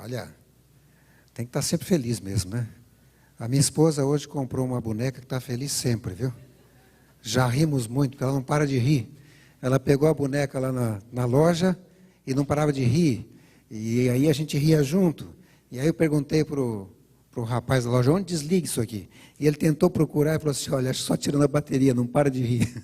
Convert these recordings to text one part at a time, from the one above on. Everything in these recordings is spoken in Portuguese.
Olha, tem que estar sempre feliz mesmo, né? A minha esposa hoje comprou uma boneca que está feliz sempre, viu? Já rimos muito, porque ela não para de rir. Ela pegou a boneca lá na loja e não parava de rir. E aí a gente ria junto. E aí eu perguntei para o rapaz da loja, onde desliga isso aqui? E ele tentou procurar e falou assim, olha, só tirando a bateria, não para de rir.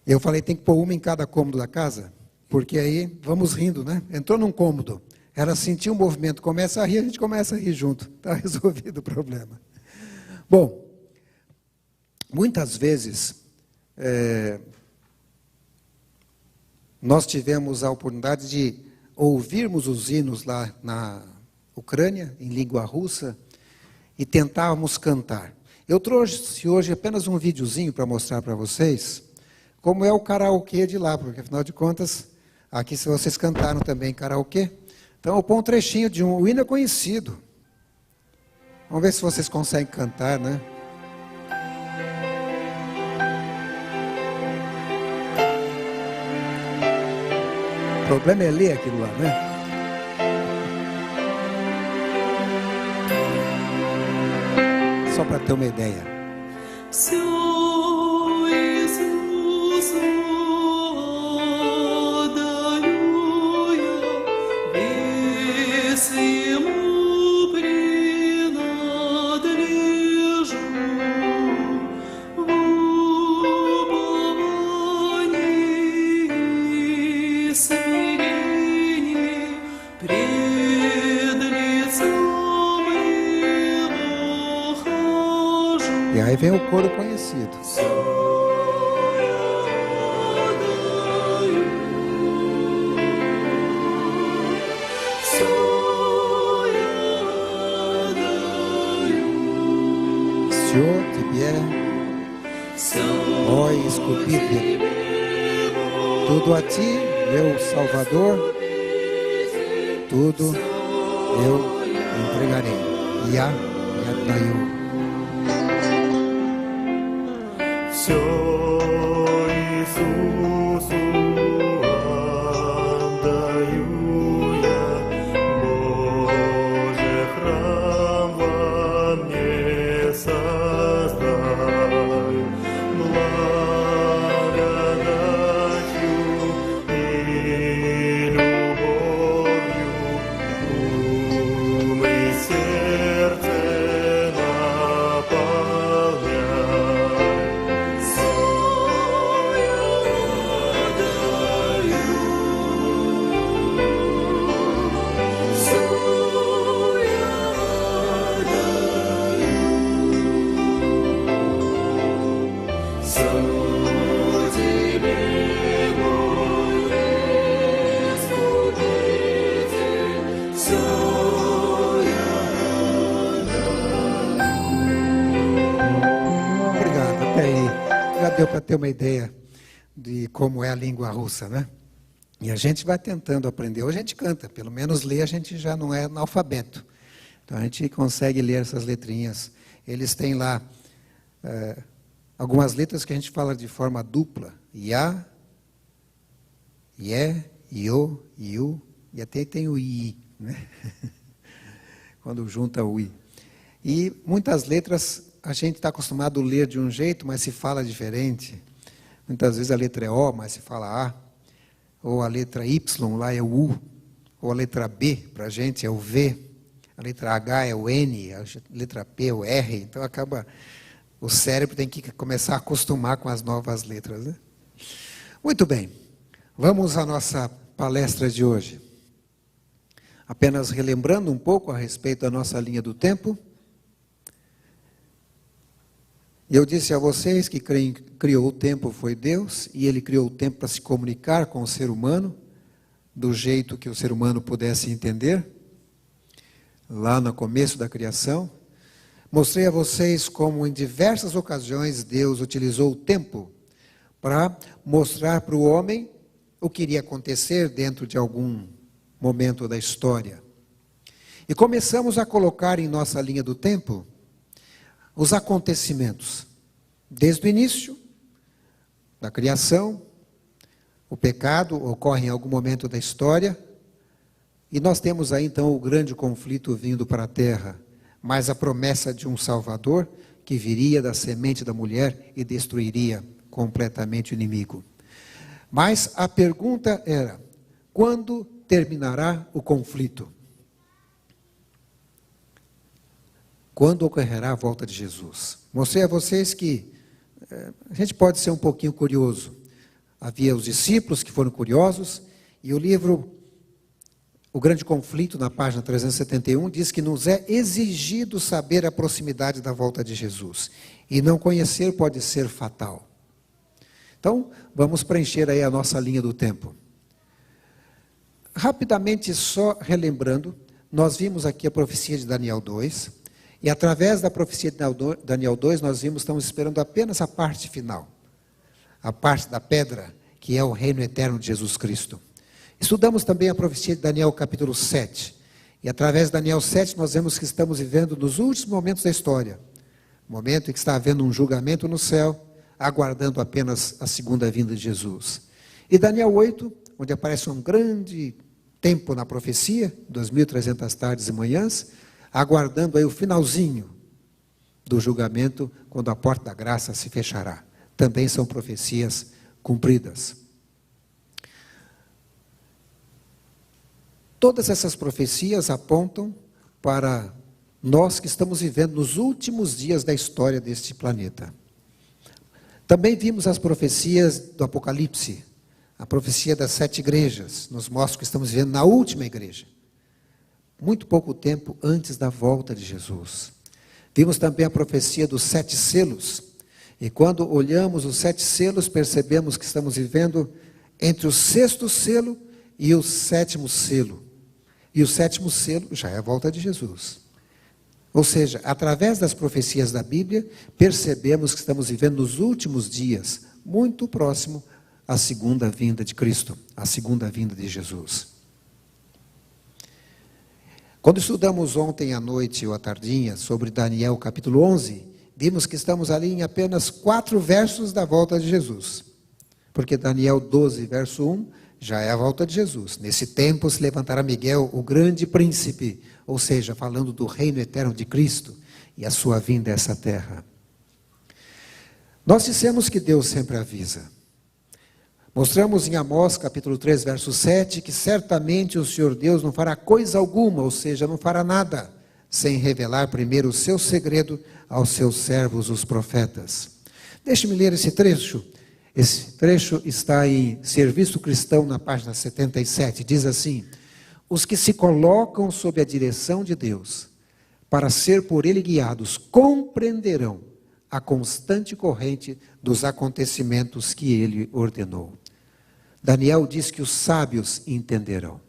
Eu falei, tem que pôr uma em cada cômodo da casa, porque aí vamos rindo, né? Entrou num cômodo, ela sentiu um movimento, começa a rir, a gente começa a rir junto. Está resolvido o problema. Bom, muitas vezes nós tivemos a oportunidade de ouvirmos os hinos lá na Ucrânia, em língua russa, e tentávamos cantar. Eu trouxe hoje apenas um videozinho para mostrar para vocês como é o karaokê de lá, porque afinal de contas, aqui se vocês cantaram também karaokê. Então eu ponho um trechinho de um hino conhecido. Vamos ver se vocês conseguem cantar, né? O problema é ler aquilo lá, né? Só para ter uma ideia. E aí vem o coro conhecido. Senhor, тебе, ó esculpido, tudo a ti, meu Salvador, tudo eu entregarei. Я отдаю. Все Иисусу отдаю я, Боже, храм во мне создай, благодатью и любовью ум и сердце наполняй. Deu para ter uma ideia de como é a língua russa, né? E a gente vai tentando aprender. Hoje a gente canta, pelo menos ler a gente já não é analfabeto. Então a gente consegue ler essas letrinhas. Eles têm lá algumas letras que a gente fala de forma dupla. Ya, Ye, Yo, Yu, e até tem o I, né? Quando junta o I. E muitas letras a gente está acostumado a ler de um jeito, mas se fala diferente. Muitas vezes a letra é O, mas se fala A. Ou a letra Y, lá é o U. Ou a letra B, para a gente, é o V. A letra H é o N, a letra P é o R. Então acaba, o cérebro tem que começar a acostumar com as novas letras, né? Muito bem, vamos à nossa palestra de hoje. Apenas relembrando um pouco a respeito da nossa linha do tempo. Eu disse a vocês que quem criou o tempo foi Deus, e Ele criou o tempo para se comunicar com o ser humano, do jeito que o ser humano pudesse entender, lá no começo da criação. Mostrei a vocês como em diversas ocasiões Deus utilizou o tempo para mostrar para o homem o que iria acontecer dentro de algum momento da história. E começamos a colocar em nossa linha do tempo os acontecimentos, desde o início da criação. O pecado ocorre em algum momento da história, E nós temos aí então o grande conflito vindo para a terra, mas a promessa de um Salvador que viria da semente da mulher e destruiria completamente o inimigo. Mas a pergunta era: quando terminará o conflito? Quando ocorrerá a volta de Jesus? Mostrei a vocês que a gente pode ser um pouquinho curioso. Havia os discípulos que foram curiosos, e o livro O Grande Conflito, na página 371, diz que nos é exigido saber a proximidade da volta de Jesus, e não conhecer pode ser fatal. Então, vamos preencher aí a nossa linha do tempo. Rapidamente, só relembrando, nós vimos aqui a profecia de Daniel 2, e através da profecia de Daniel 2, nós vimos, estamos esperando apenas a parte final, a parte da pedra, que é o reino eterno de Jesus Cristo. Estudamos também a profecia de Daniel capítulo 7, e através de Daniel 7 nós vemos que estamos vivendo nos últimos momentos da história, momento em que está havendo um julgamento no céu, aguardando apenas a segunda vinda de Jesus. E Daniel 8, onde aparece um grande tempo na profecia, 2.300 tardes e manhãs, aguardando aí o finalzinho do julgamento, quando a porta da graça se fechará. Também são profecias cumpridas. Todas essas profecias apontam para nós que estamos vivendo nos últimos dias da história deste planeta. Também vimos as profecias do Apocalipse, a profecia das 7 igrejas, nos mostra que estamos vivendo na última igreja, muito pouco tempo antes da volta de Jesus. Vimos também a profecia dos 7 selos, e quando olhamos os 7 selos, percebemos que estamos vivendo entre o 6º selo e o 7º selo. E o 7º selo já é a volta de Jesus. Ou seja, através das profecias da Bíblia, percebemos que estamos vivendo nos últimos dias, muito próximo à segunda vinda de Cristo, à segunda vinda de Jesus. Quando estudamos ontem à noite ou à tardinha sobre Daniel capítulo 11, vimos que estamos ali em apenas 4 versos da volta de Jesus. Porque Daniel 12, verso 1, já é a volta de Jesus. Nesse tempo se levantará Miguel, o grande príncipe, ou seja, falando do reino eterno de Cristo e a sua vinda a essa terra. Nós dissemos que Deus sempre avisa. Mostramos em Amós, capítulo 3, verso 7, que certamente o Senhor Deus não fará coisa alguma, ou seja, não fará nada, sem revelar primeiro o seu segredo aos seus servos, os profetas. Deixe-me ler esse trecho. Esse trecho está em Serviço Cristão, na página 77. Diz assim: os que se colocam sob a direção de Deus, para ser por Ele guiados, compreenderão a constante corrente dos acontecimentos que Ele ordenou. Daniel diz que os sábios entenderão.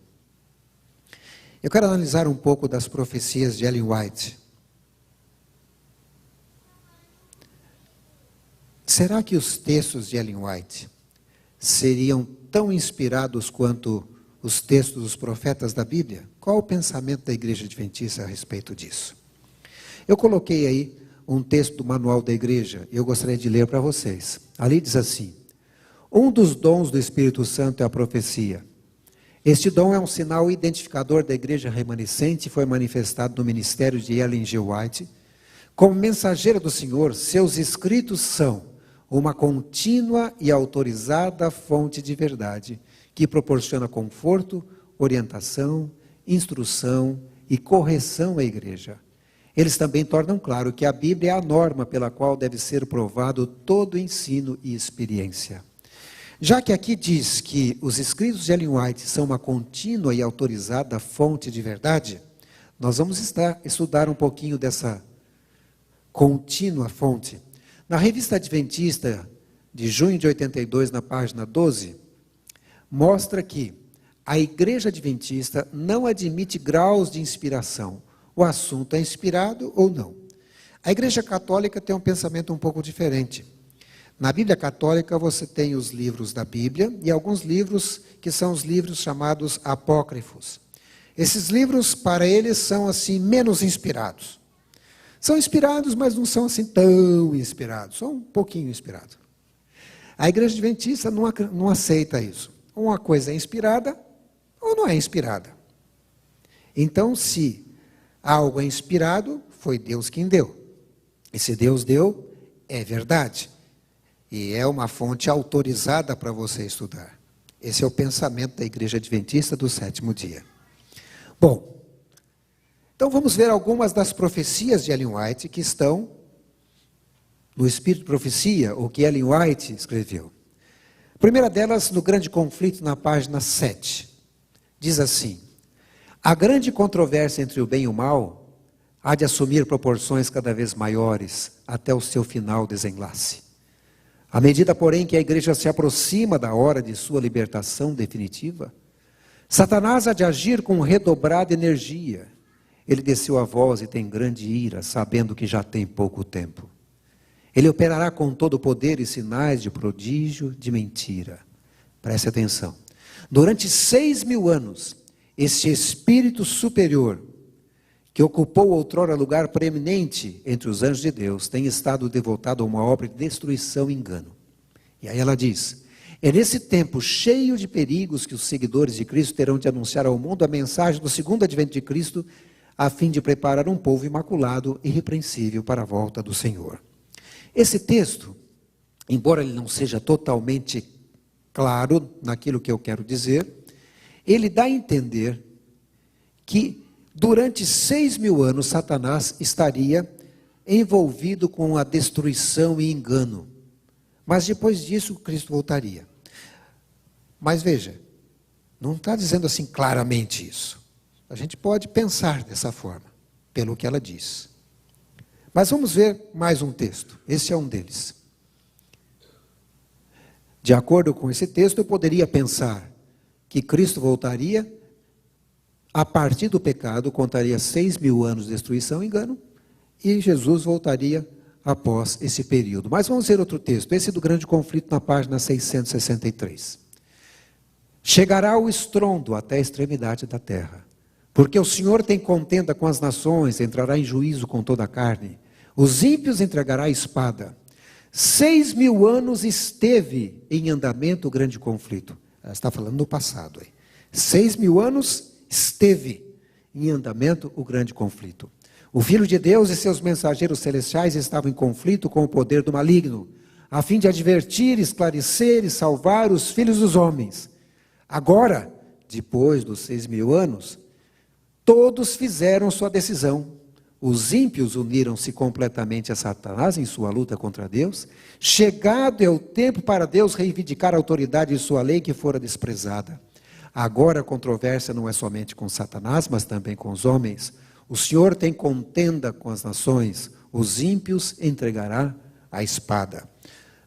Eu quero analisar um pouco das profecias de Ellen White. Será que os textos de Ellen White seriam tão inspirados quanto os textos dos profetas da Bíblia? Qual o pensamento da Igreja Adventista a respeito disso? Eu coloquei aí um texto do Manual da Igreja, e eu gostaria de ler para vocês. Ali diz assim: um dos dons do Espírito Santo é a profecia. Este dom é um sinal identificador da igreja remanescente e foi manifestado no ministério de Ellen G. White. Como mensageira do Senhor, seus escritos são uma contínua e autorizada fonte de verdade, que proporciona conforto, orientação, instrução e correção à igreja. Eles também tornam claro que a Bíblia é a norma pela qual deve ser provado todo ensino e experiência. Já que aqui diz que os escritos de Ellen White são uma contínua e autorizada fonte de verdade, nós vamos estudar um pouquinho dessa contínua fonte. Na Revista Adventista, de junho de 82, na página 12, mostra que a Igreja Adventista não admite graus de inspiração. O assunto é inspirado ou não. A Igreja Católica tem um pensamento um pouco diferente. Na Bíblia Católica você tem os livros da Bíblia e alguns livros que são os livros chamados apócrifos. Esses livros, para eles, são assim menos inspirados. São inspirados, mas não são assim tão inspirados, são um pouquinho inspirados. A Igreja Adventista não aceita isso. Uma coisa é inspirada ou não é inspirada. Então, se algo é inspirado, foi Deus quem deu. E se Deus deu, é verdade. E é uma fonte autorizada para você estudar. Esse é o pensamento da Igreja Adventista do sétimo dia. Bom, então vamos ver algumas das profecias de Ellen White que estão no Espírito de Profecia, o que Ellen White escreveu. A primeira delas, no Grande Conflito, na página 7. Diz assim: a grande controvérsia entre o bem e o mal há de assumir proporções cada vez maiores até o seu final desenlace. À medida, porém, que a igreja se aproxima da hora de sua libertação definitiva, Satanás há de agir com redobrada energia. Ele desceu a voz e tem grande ira, sabendo que já tem pouco tempo. Ele operará com todo o poder e sinais de prodígio, de mentira. Preste atenção. Durante 6.000 anos, este espírito superior, que ocupou outrora lugar preeminente entre os anjos de Deus, tem estado devotado a uma obra de destruição e engano. E aí ela diz: é nesse tempo cheio de perigos que os seguidores de Cristo terão de anunciar ao mundo a mensagem do segundo advento de Cristo, a fim de preparar um povo imaculado e irrepreensível para a volta do Senhor. Esse texto, embora ele não seja totalmente claro naquilo que eu quero dizer, ele dá a entender que durante 6.000 anos Satanás estaria envolvido com a destruição e engano. Mas depois disso Cristo voltaria. Mas veja, não está dizendo assim claramente isso. A gente pode pensar dessa forma, pelo que ela diz. Mas vamos ver mais um texto. Esse é um deles. De acordo com esse texto, eu poderia pensar que Cristo voltaria a partir do pecado, contaria 6.000 anos de destruição e engano, e Jesus voltaria após esse período. Mas vamos ver outro texto, esse do Grande Conflito, na página 663. Chegará o estrondo até a extremidade da terra, porque o Senhor tem contenda com as nações, entrará em juízo com toda a carne. Os ímpios entregará a espada. 6.000 anos esteve em andamento o grande conflito. Ela está falando no passado. 6.000 anos esteve em andamento o grande conflito. O Filho de Deus e seus mensageiros celestiais estavam em conflito com o poder do maligno, a fim de advertir, esclarecer e salvar os filhos dos homens. Agora, depois dos 6.000 anos, todos fizeram sua decisão. Os ímpios uniram-se completamente a Satanás em sua luta contra Deus. Chegado é o tempo para Deus reivindicar a autoridade de sua lei que fora desprezada. Agora a controvérsia não é somente com Satanás, mas também com os homens. O Senhor tem contenda com as nações. Os ímpios entregará a espada.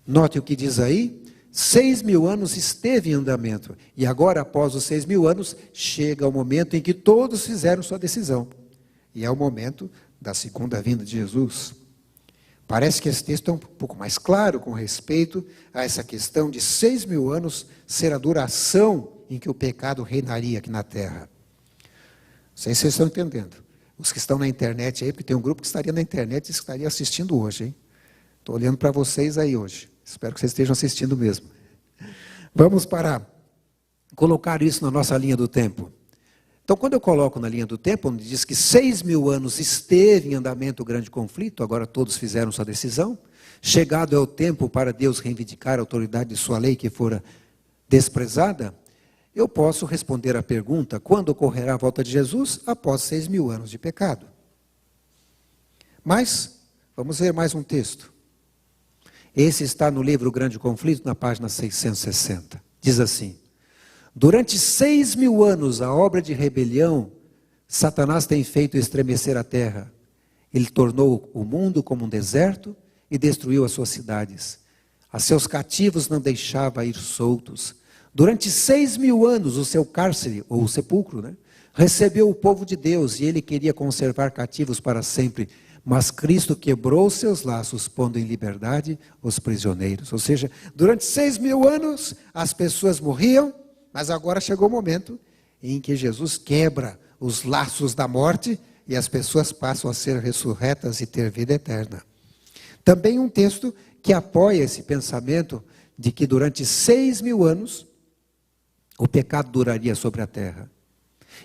Note o que diz aí. 6.000 anos esteve em andamento. E agora, após os 6.000 anos, chega o momento em que todos fizeram sua decisão. E é o momento da segunda vinda de Jesus. Parece que esse texto é um pouco mais claro com respeito a essa questão de 6.000 anos ser a duração em que o pecado reinaria aqui na terra. Não sei se vocês estão entendendo. Os que estão na internet aí, porque tem um grupo que estaria na internet e estaria assistindo hoje, hein? Estou olhando para vocês aí hoje. Espero que vocês estejam assistindo mesmo. Vamos colocar isso na nossa linha do tempo. Então, quando eu coloco na linha do tempo, onde diz que 6.000 anos esteve em andamento o grande conflito, agora todos fizeram sua decisão, chegado é o tempo para Deus reivindicar a autoridade de sua lei que fora desprezada, eu posso responder a pergunta: quando ocorrerá a volta de Jesus? Após 6.000 anos de pecado. Mas, vamos ver mais um texto. Esse está no livro O Grande Conflito, na página 660. Diz assim: durante 6.000 anos, a obra de rebelião, Satanás tem feito estremecer a terra. Ele tornou o mundo como um deserto e destruiu as suas cidades. A seus cativos não deixava ir soltos. Durante 6.000 anos, o seu cárcere, ou o sepulcro, recebeu o povo de Deus, e ele queria conservar cativos para sempre. Mas Cristo quebrou os seus laços, pondo em liberdade os prisioneiros. Ou seja, durante 6.000 anos, as pessoas morriam, mas agora chegou o momento em que Jesus quebra os laços da morte e as pessoas passam a ser ressurretas e ter vida eterna. Também um texto que apoia esse pensamento de que durante 6.000 anos o pecado duraria sobre a terra.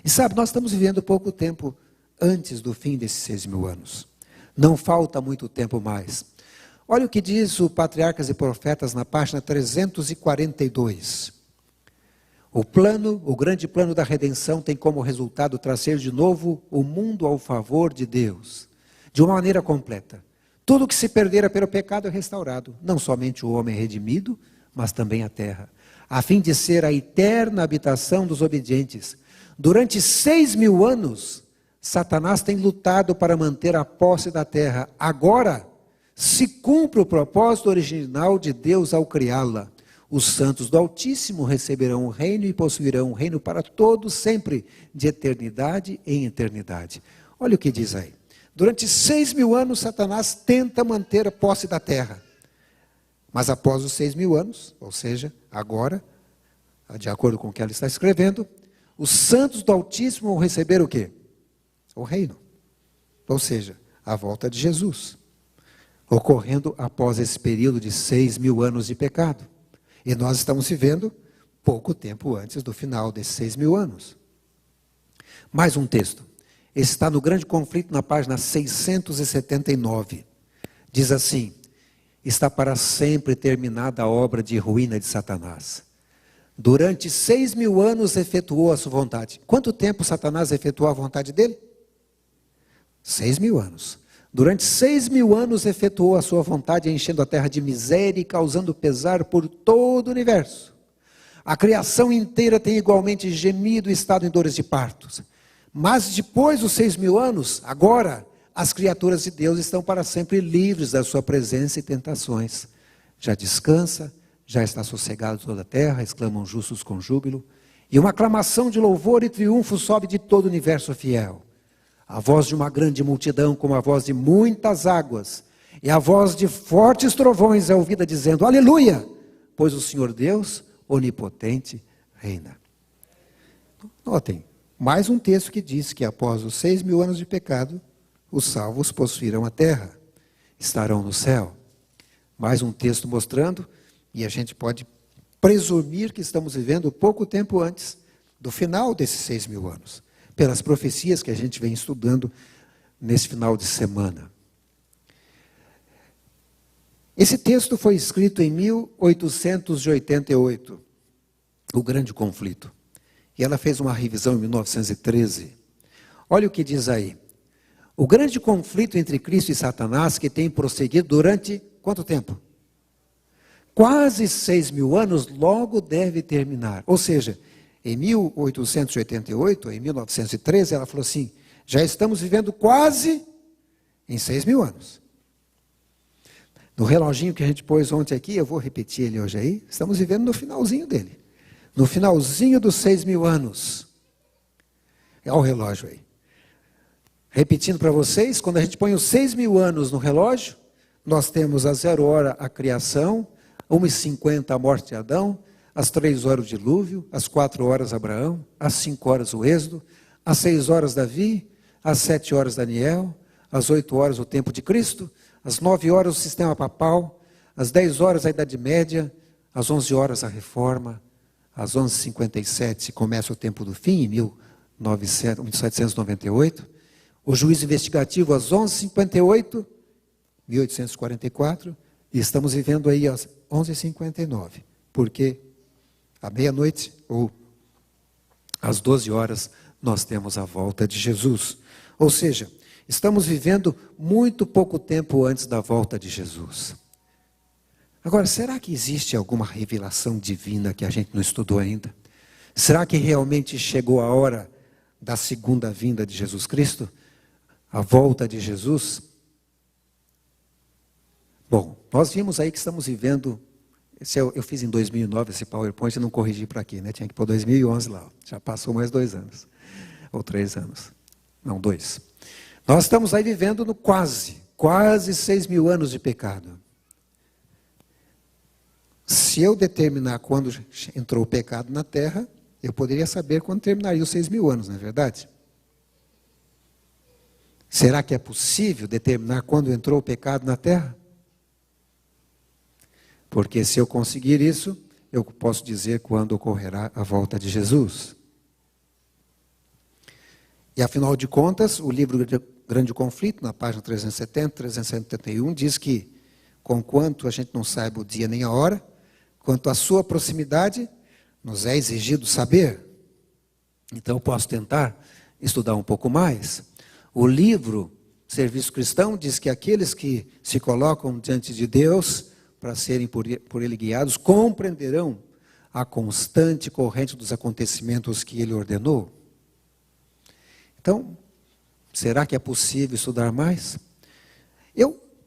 E sabe, nós estamos vivendo pouco tempo antes do fim desses 6.000 anos. Não falta muito tempo mais. Olha o que diz o Patriarcas e Profetas na página 342. O grande plano da redenção tem como resultado trazer de novo o mundo ao favor de Deus, de uma maneira completa. Tudo que se perdera pelo pecado é restaurado, não somente o homem é redimido, mas também a terra, a fim de ser a eterna habitação dos obedientes. Durante 6.000 anos, Satanás tem lutado para manter a posse da terra. Agora, se cumpre o propósito original de Deus ao criá-la. Os santos do Altíssimo receberão o reino e possuirão o reino para todos, sempre, de eternidade em eternidade. Olha o que diz aí. Durante 6.000 anos, Satanás tenta manter a posse da terra. Mas após os 6.000 anos, ou seja, agora, de acordo com o que ela está escrevendo, os santos do Altíssimo vão receber o quê? O reino. Ou seja, a volta de Jesus. Ocorrendo após esse período de 6.000 anos de pecado. E nós estamos vivendo pouco tempo antes do final desses 6.000 anos. Mais um texto. Esse está no Grande Conflito, na página 679. Diz assim: está para sempre terminada a obra de ruína de Satanás. Durante 6.000 anos efetuou a sua vontade. Quanto tempo Satanás efetuou a vontade dele? 6.000 anos. Durante 6.000 anos efetuou a sua vontade, enchendo a terra de miséria e causando pesar por todo o universo. A criação inteira tem igualmente gemido e estado em dores de partos. Mas depois dos 6.000 anos, agora, as criaturas de Deus estão para sempre livres da sua presença e tentações. Já descansa, já está sossegado toda a terra, exclamam justos com júbilo. E uma aclamação de louvor e triunfo sobe de todo o universo fiel. A voz de uma grande multidão, como a voz de muitas águas, e a voz de fortes trovões é ouvida dizendo: aleluia, pois o Senhor Deus, onipotente, reina. Notem, mais um texto que diz que após os 6.000 anos de pecado, os salvos possuirão a terra, estarão no céu. Mais um texto mostrando, e a gente pode presumir que estamos vivendo pouco tempo antes do final desses 6.000 anos. Pelas profecias que a gente vem estudando nesse final de semana. Esse texto foi escrito em 1888, o Grande Conflito. E ela fez uma revisão em 1913. Olha o que diz aí. O grande conflito entre Cristo e Satanás, que tem prosseguido durante quanto tempo? Quase 6.000 anos, logo deve terminar. Ou seja, em 1888, em 1913, ela falou assim: já estamos vivendo quase em 6.000 anos. No reloginho que a gente pôs ontem aqui, eu vou repetir ele hoje aí, estamos vivendo no finalzinho dele. No finalzinho dos 6.000 anos. Olha o relógio aí. Repetindo para vocês, quando a gente põe os 6.000 anos no relógio, nós temos a 0 hora a criação, 1h50 a morte de Adão, às 3 horas o dilúvio, às 4 horas Abraão, às 5 horas o Êxodo, às 6 horas Davi, às 7 horas Daniel, às 8 horas o tempo de Cristo, às 9 horas o sistema papal, às 10 horas a Idade Média, às 11 horas a Reforma, às 11h57 começa o tempo do fim, em 1798, o juízo investigativo às 11h58, 1844, e estamos vivendo aí às 11h59, porque à meia-noite, ou às 12 horas, nós temos a volta de Jesus. Ou seja, estamos vivendo muito pouco tempo antes da volta de Jesus. Agora, será que existe alguma revelação divina que a gente não estudou ainda? Será que realmente chegou a hora da segunda vinda de Jesus Cristo? A volta de Jesus? Bom, nós vimos aí que estamos vivendo... Eu fiz em 2009 esse PowerPoint e não corrigi para aqui, né? Tinha que pôr 2011 lá. Já passou mais 2 anos. Ou 3 anos. Não, 2. Nós estamos aí vivendo no quase 6.000 anos de pecado. Se eu determinar quando entrou o pecado na terra, eu poderia saber quando terminaria os 6.000 anos, não é verdade? Será que é possível determinar quando entrou o pecado na terra? Porque se eu conseguir isso, eu posso dizer quando ocorrerá a volta de Jesus. E afinal de contas, o livro Grande Conflito, na página 370, 371, diz que, conquanto a gente não saiba o dia nem a hora, quanto à sua proximidade, nos é exigido saber. Então eu posso tentar estudar um pouco mais. O livro Serviço Cristão diz que aqueles que se colocam diante de Deus para serem por Ele guiados, compreenderão a constante corrente dos acontecimentos que Ele ordenou. Então, será que é possível estudar mais?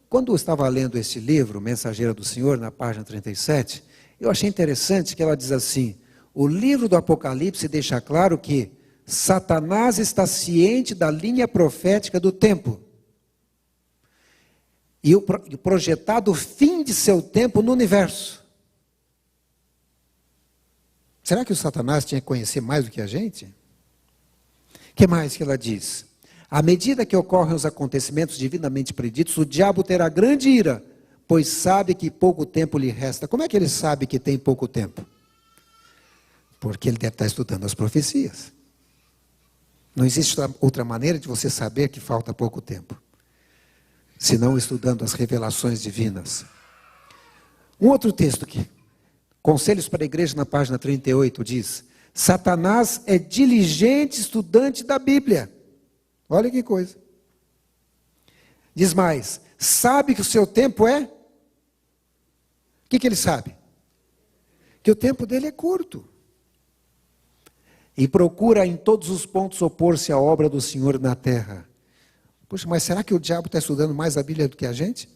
Quando eu estava lendo esse livro, Mensageira do Senhor, na página 37, eu achei interessante que ela diz assim: o livro do Apocalipse deixa claro que Satanás está ciente da linha profética do tempo e o projetado fim de seu tempo no universo. Será que o Satanás tinha que conhecer mais do que a gente? O que mais que ela diz? À medida que ocorrem os acontecimentos divinamente preditos, o diabo terá grande ira, pois sabe que pouco tempo lhe resta. Como é que ele sabe que tem pouco tempo? Porque ele deve estar estudando as profecias. Não existe outra maneira de você saber que falta pouco tempo, senão estudando as revelações divinas. Um outro texto aqui, Conselhos para a Igreja, na página 38, diz: Satanás é diligente estudante da Bíblia. Olha que coisa. Diz mais: sabe que o seu tempo é? O que ele sabe? Que o tempo dele é curto. E procura em todos os pontos opor-se à obra do Senhor na terra. Poxa, mas será que o diabo está estudando mais a Bíblia do que a gente?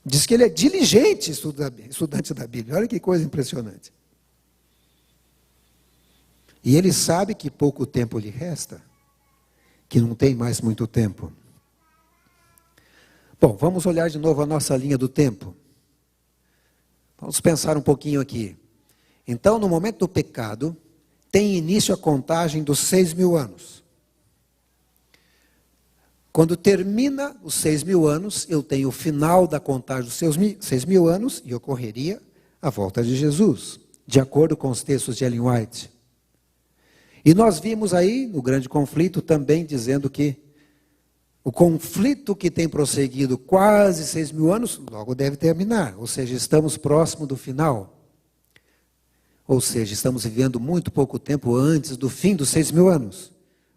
Diz que ele é diligente estudante da Bíblia. Olha que coisa impressionante. E ele sabe que pouco tempo lhe resta, que não tem mais muito tempo. Bom, vamos olhar de novo a nossa linha do tempo. Vamos pensar um pouquinho aqui. Então, no momento do pecado, tem início a contagem dos 6.000 anos. Quando termina os 6.000 anos, eu tenho o final da contagem dos 6.000 anos e ocorreria a volta de Jesus, de acordo com os textos de Ellen White. E nós vimos aí, no grande conflito, também dizendo que o conflito que tem prosseguido quase 6.000 anos, logo deve terminar. Ou seja, estamos próximo do final. Ou seja, estamos vivendo muito pouco tempo antes do fim dos 6.000 anos.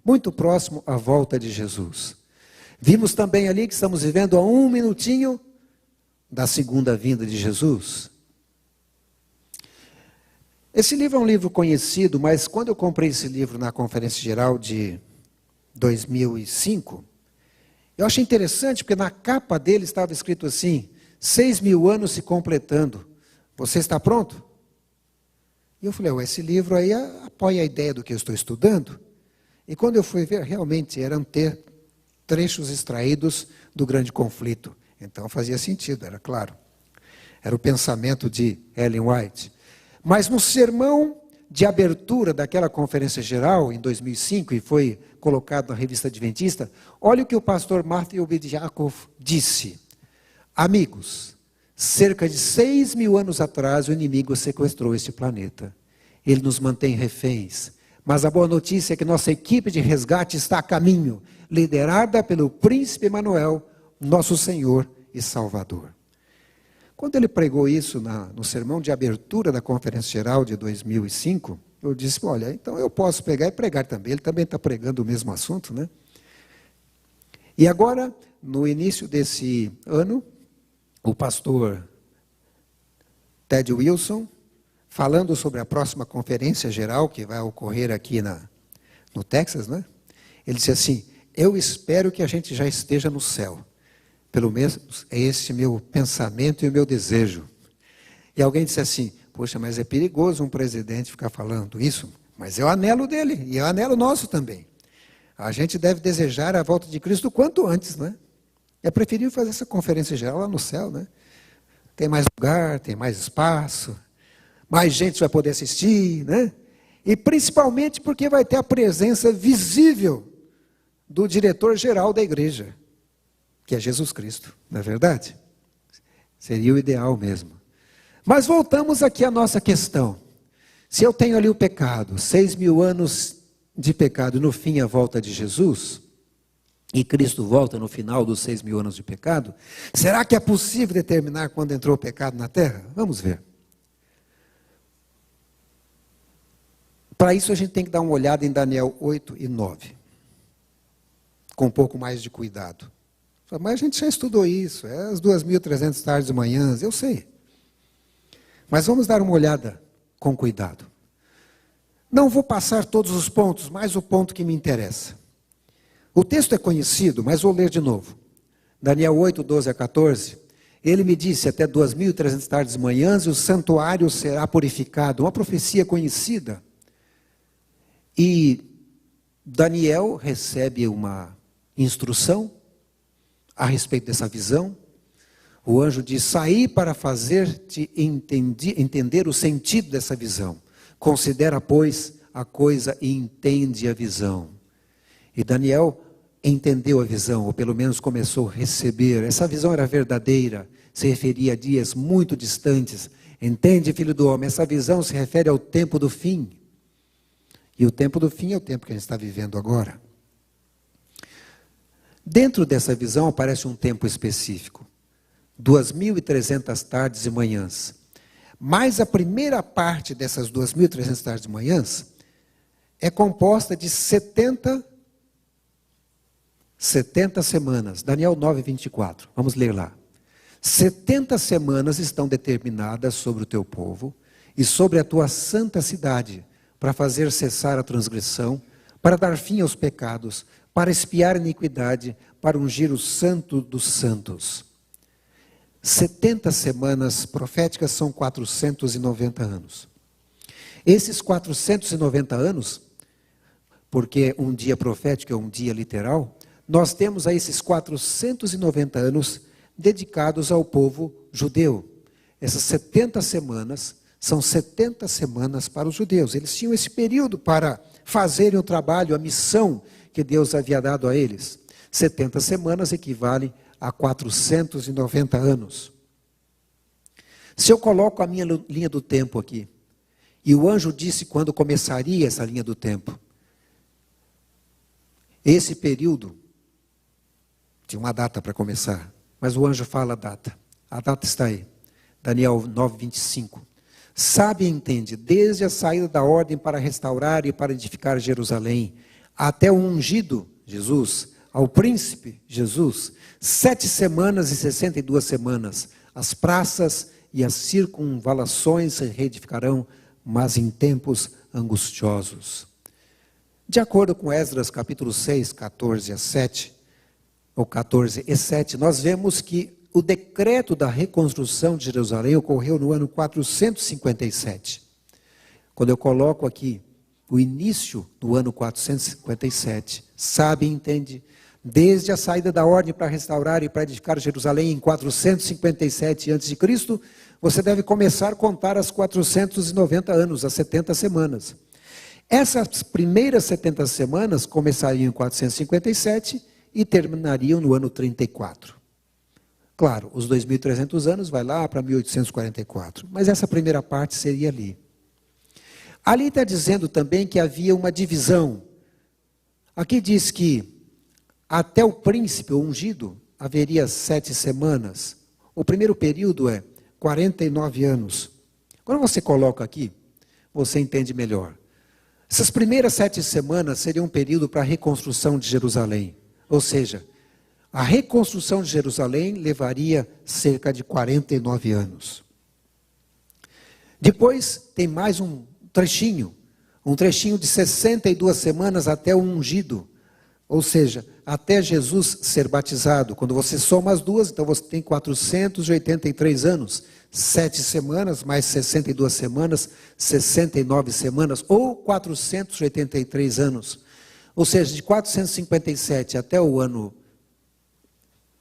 Muito próximo à volta de Jesus. Vimos também ali que estamos vivendo a 1 minutinho da segunda vinda de Jesus. Esse livro é um livro conhecido, mas quando eu comprei esse livro na Conferência Geral de 2005, eu achei interessante, porque na capa dele estava escrito assim: 6.000 anos se completando. Você está pronto? E eu falei, esse livro aí apoia a ideia do que eu estou estudando. E quando eu fui ver, realmente eram trechos extraídos do grande conflito. Então fazia sentido, era claro. Era o pensamento de Ellen White. Mas no sermão de abertura daquela conferência geral, em 2005, e foi colocado na revista Adventista, olha o que o pastor Matthew Bediakov disse. Amigos, cerca de 6.000 anos atrás, o inimigo sequestrou este planeta. Ele nos mantém reféns. Mas a boa notícia é que nossa equipe de resgate está a caminho, liderada pelo príncipe Emanuel, nosso Senhor e Salvador. Quando ele pregou isso no sermão de abertura da Conferência Geral de 2005, eu disse, olha, então eu posso pegar e pregar também. Ele também está pregando o mesmo assunto, né? E agora, no início desse ano, o pastor Ted Wilson, falando sobre a próxima Conferência Geral, que vai ocorrer aqui no Texas, né? Ele disse assim, eu espero que a gente já esteja no céu. Pelo menos é esse meu pensamento e o meu desejo. E alguém disse assim, poxa, mas é perigoso um presidente ficar falando isso, mas é o anelo dele, e é o anelo nosso também. A gente deve desejar a volta de Cristo o quanto antes, né? É preferível fazer essa conferência geral lá no céu, né? Tem mais lugar, tem mais espaço, mais gente vai poder assistir, né? E principalmente porque vai ter a presença visível do diretor-geral da igreja, que é Jesus Cristo, não é verdade? Seria o ideal mesmo. Mas voltamos aqui à nossa questão. Se eu tenho ali o pecado, 6.000 anos de pecado e no fim a volta de Jesus, e Cristo volta no final dos 6.000 anos de pecado, será que é possível determinar quando entrou o pecado na terra? Vamos ver. Para isso a gente tem que dar uma olhada em Daniel 8 e 9, com um pouco mais de cuidado. Mas a gente já estudou isso, é as 2.300 tardes e manhãs, eu sei. Mas vamos dar uma olhada com cuidado. Não vou passar todos os pontos, mas o ponto que me interessa. O texto é conhecido, mas vou ler de novo. Daniel 8, 12 a 14. Ele me disse, até 2.300 tardes e manhãs, e o santuário será purificado. Uma profecia conhecida. E Daniel recebe uma instrução a respeito dessa visão. O anjo diz, saí para fazer-te entender o sentido dessa visão. Considera, pois, a coisa e entende a visão. E Daniel entendeu a visão, ou pelo menos começou a receber. Essa visão era verdadeira, se referia a dias muito distantes. Entende, filho do homem, essa visão se refere ao tempo do fim. E o tempo do fim é o tempo que a gente está vivendo agora. Dentro dessa visão aparece um tempo específico. 2.300 tardes e manhãs. Mas a primeira parte dessas 2.300 tardes e manhãs é composta de 70 semanas. Daniel 9, 24. Vamos ler lá. 70 semanas estão determinadas sobre o teu povo e sobre a tua santa cidade, para fazer cessar a transgressão, para dar fim aos pecados, para expiar a iniquidade, para ungir o santo dos santos. 70 semanas proféticas são 490 anos. Esses 490 anos, porque um dia profético é um dia literal, nós temos aí esses 490 anos dedicados ao povo judeu. Essas 70 semanas são 70 semanas para os judeus. Eles tinham esse período para fazerem o trabalho, a missão que Deus havia dado a eles. 70 semanas equivalem a 490 anos. Se eu coloco a minha linha do tempo aqui, e o anjo disse quando começaria essa linha do tempo, esse período tinha uma data para começar, mas o anjo fala a data está aí, Daniel 9, 25. Sabe e entende, desde a saída da ordem para restaurar e para edificar Jerusalém, até o ungido, Jesus, ao príncipe, Jesus, 7 semanas e 62 semanas, as praças e as circunvalações se reedificarão, mas em tempos angustiosos. De acordo com Esdras capítulo 6, 14 a 7, ou 14 e 7, nós vemos que o decreto da reconstrução de Jerusalém ocorreu no ano 457. Quando eu coloco aqui o início do ano 457, sabe e entende, desde a saída da ordem para restaurar e para edificar Jerusalém em 457 a.C., você deve começar a contar as 490 anos, as 70 semanas. Essas primeiras 70 semanas começariam em 457 e terminariam no ano 34. Claro, os 2.300 anos vai lá para 1844, mas essa primeira parte seria ali. Ali está dizendo também que havia uma divisão. Aqui diz que até o príncipe ungido haveria 7 semanas. O primeiro período é 49 anos. Quando você coloca aqui, você entende melhor. Essas primeiras 7 semanas seriam um período para a reconstrução de Jerusalém. Ou seja, a reconstrução de Jerusalém levaria cerca de 49 anos. Depois tem mais um trechinho de 62 semanas até o ungido. Ou seja, até Jesus ser batizado. Quando você soma as duas, então você tem 483 anos. 7 semanas, mais 62 semanas, 69 semanas, ou 483 anos. Ou seja, de 457 até o ano...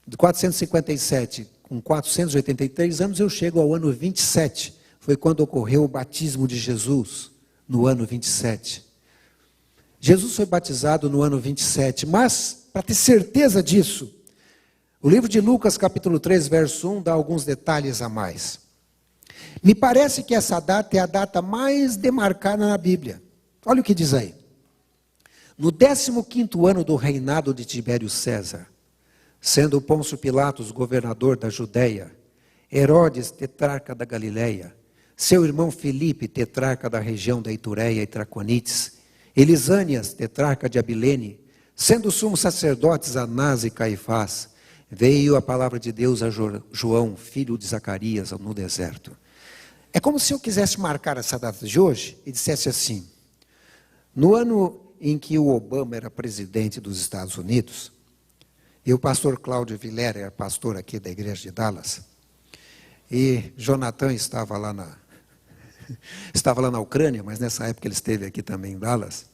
De 457 com 483 anos, eu chego ao ano 27. Foi quando ocorreu o batismo de Jesus, no ano 27. Jesus foi batizado no ano 27, mas, para ter certeza disso, o livro de Lucas, capítulo 3, verso 1, dá alguns detalhes a mais. Me parece que essa data é a data mais demarcada na Bíblia. Olha o que diz aí. no 15º ano do reinado de Tibério César, sendo Pôncio Pilatos governador da Judéia, Herodes tetrarca da Galileia, seu irmão Filipe tetrarca da região da Itureia e Traconites, Elisânias tetrarca de Abilene, sendo sumos sacerdotes Anás e Caifás, veio a palavra de Deus a João, filho de Zacarias, no deserto. É como se eu quisesse marcar essa data de hoje e dissesse assim: no ano em que o Obama era presidente dos Estados Unidos, e o pastor Cláudio Vilera era pastor aqui da igreja de Dallas, e Jonathan estava lá na Ucrânia, mas nessa época ele esteve aqui também em Dallas,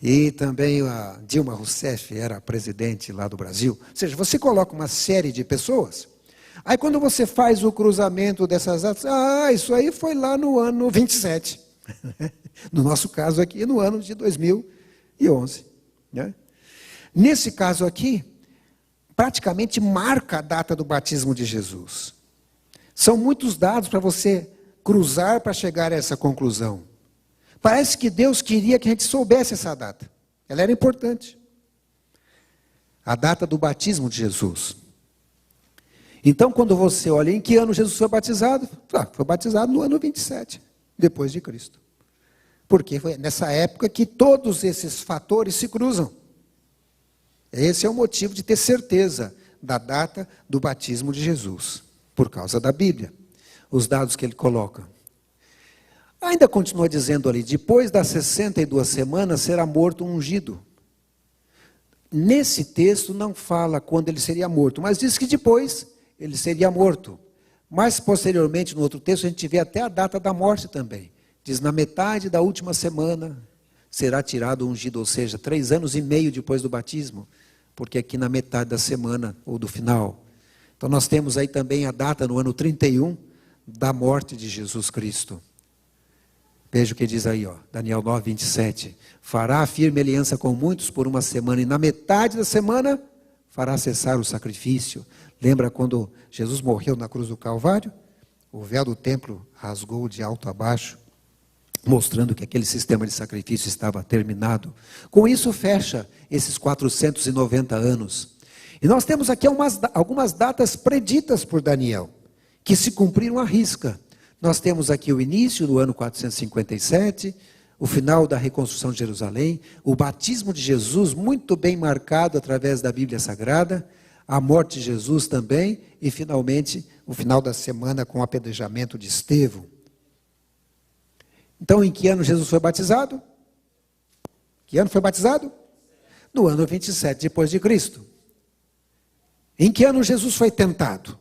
e também a Dilma Rousseff era presidente lá do Brasil. Ou seja, você coloca uma série de pessoas, aí quando você faz o cruzamento dessas datas, isso aí foi lá no ano 27. No nosso caso aqui, no ano de 2011. Né? Nesse caso aqui, praticamente marca a data do batismo de Jesus. São muitos dados para você cruzar para chegar a essa conclusão. Parece que Deus queria que a gente soubesse essa data. Ela era importante. A data do batismo de Jesus. Então, quando você olha em que ano Jesus foi batizado, foi batizado no ano 27, depois de Cristo. Porque foi nessa época que todos esses fatores se cruzam. Esse é o motivo de ter certeza da data do batismo de Jesus, por causa da Bíblia, os dados que ele coloca. Ainda continua dizendo ali, depois das 62 semanas será morto um ungido. Nesse texto não fala quando ele seria morto, mas diz que depois ele seria morto. Mas posteriormente, no outro texto, a gente vê até a data da morte também. Diz, na metade da última semana será tirado o ungido, ou seja, 3 anos e meio depois do batismo, porque aqui na metade da semana, ou do final. Então nós temos aí também a data no ano 31 da morte de Jesus Cristo. Veja o que diz aí, Daniel 9, 27. Fará firme aliança com muitos por 1 semana, e na metade da semana fará cessar o sacrifício. Lembra quando Jesus morreu na cruz do Calvário? O véu do templo rasgou de alto a baixo, mostrando que aquele sistema de sacrifício estava terminado. Com isso fecha esses 490 anos. E nós temos aqui algumas datas preditas por Daniel, que se cumpriram à risca. Nós temos aqui o início do ano 457, o final da reconstrução de Jerusalém, o batismo de Jesus, muito bem marcado através da Bíblia Sagrada, a morte de Jesus também, e finalmente o final da semana com o apedrejamento de Estevão. Então, em que ano Jesus foi batizado? Que ano foi batizado? No ano 27 depois de Cristo. Em que ano Jesus foi tentado?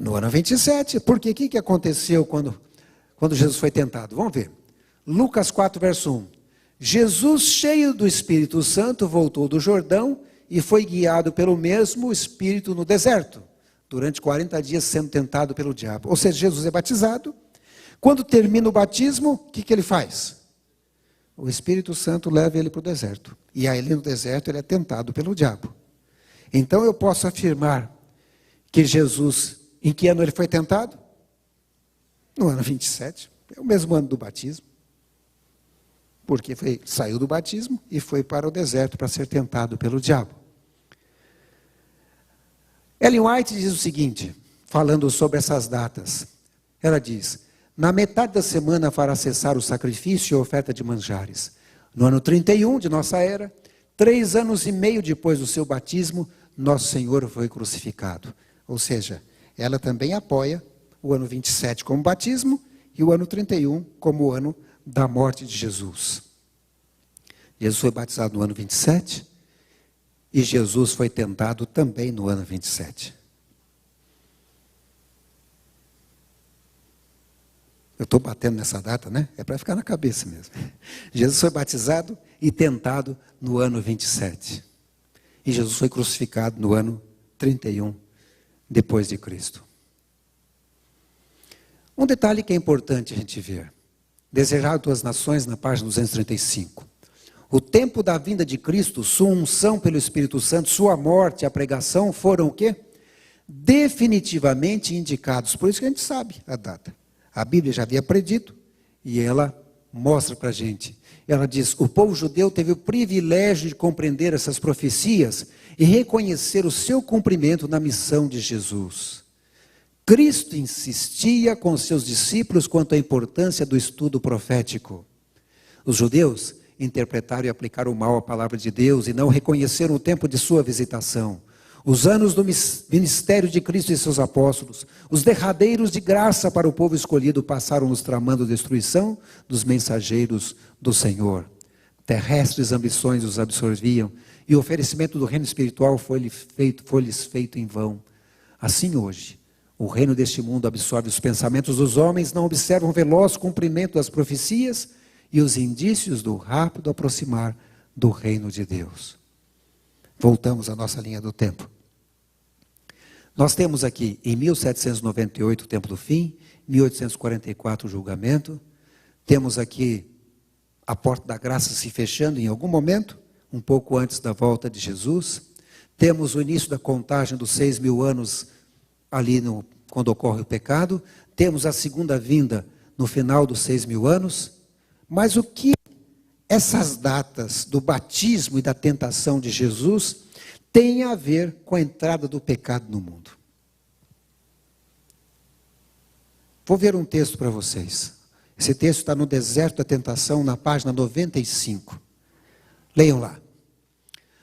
No ano 27. Porque o que aconteceu quando Jesus foi tentado? Vamos ver. Lucas 4, verso 1. Jesus, cheio do Espírito Santo, voltou do Jordão e foi guiado pelo mesmo Espírito no deserto, durante 40 dias sendo tentado pelo diabo. Ou seja, Jesus é batizado. Quando termina o batismo, o que ele faz? O Espírito Santo leva ele para o deserto. E aí no deserto ele é tentado pelo diabo. Então eu posso afirmar que Jesus, em que ano ele foi tentado? No ano 27. É o mesmo ano do batismo. Porque saiu do batismo e foi para o deserto para ser tentado pelo diabo. Ellen White diz o seguinte, falando sobre essas datas. Ela diz, na metade da semana fará cessar o sacrifício e a oferta de manjares. No ano 31 de nossa era, 3 anos e meio depois do seu batismo, nosso Senhor foi crucificado. Ou seja, ela também apoia o ano 27 como batismo e o ano 31 como o ano da morte de Jesus. Jesus foi batizado no ano 27 e Jesus foi tentado também no ano 27. Eu estou batendo nessa data, né? É para ficar na cabeça mesmo. Jesus foi batizado e tentado no ano 27. E Jesus foi crucificado no ano 31 depois de Cristo. Um detalhe que é importante a gente ver. Desejar tuas nações, na página 235. O tempo da vinda de Cristo, sua unção pelo Espírito Santo, sua morte e a pregação foram o quê? Definitivamente indicados. Por isso que a gente sabe a data. A Bíblia já havia predito e ela mostra para a gente. Ela diz: o povo judeu teve o privilégio de compreender essas profecias e reconhecer o seu cumprimento na missão de Jesus. Cristo insistia com seus discípulos quanto à importância do estudo profético. Os judeus interpretaram e aplicaram mal a palavra de Deus e não reconheceram o tempo de sua visitação. Os anos do ministério de Cristo e seus apóstolos, os derradeiros de graça para o povo escolhido, passaram nos tramando a destruição dos mensageiros do Senhor. Terrestres ambições os absorviam e o oferecimento do reino espiritual foi-lhes feito em vão. Assim hoje, o reino deste mundo absorve os pensamentos dos homens, não observam o veloz cumprimento das profecias e os indícios do rápido aproximar do reino de Deus. Voltamos à nossa linha do tempo. Nós temos aqui, em 1798, o tempo do fim, 1844, o julgamento. Temos aqui a porta da graça se fechando em algum momento, um pouco antes da volta de Jesus. Temos o início da contagem dos 6.000 anos ali quando ocorre o pecado. Temos a segunda vinda no final dos 6.000 anos. Mas o que essas datas do batismo e da tentação de Jesus têm a ver com a entrada do pecado no mundo? Vou ver um texto para vocês. Esse texto está no Deserto da Tentação, na página 95. Leiam lá.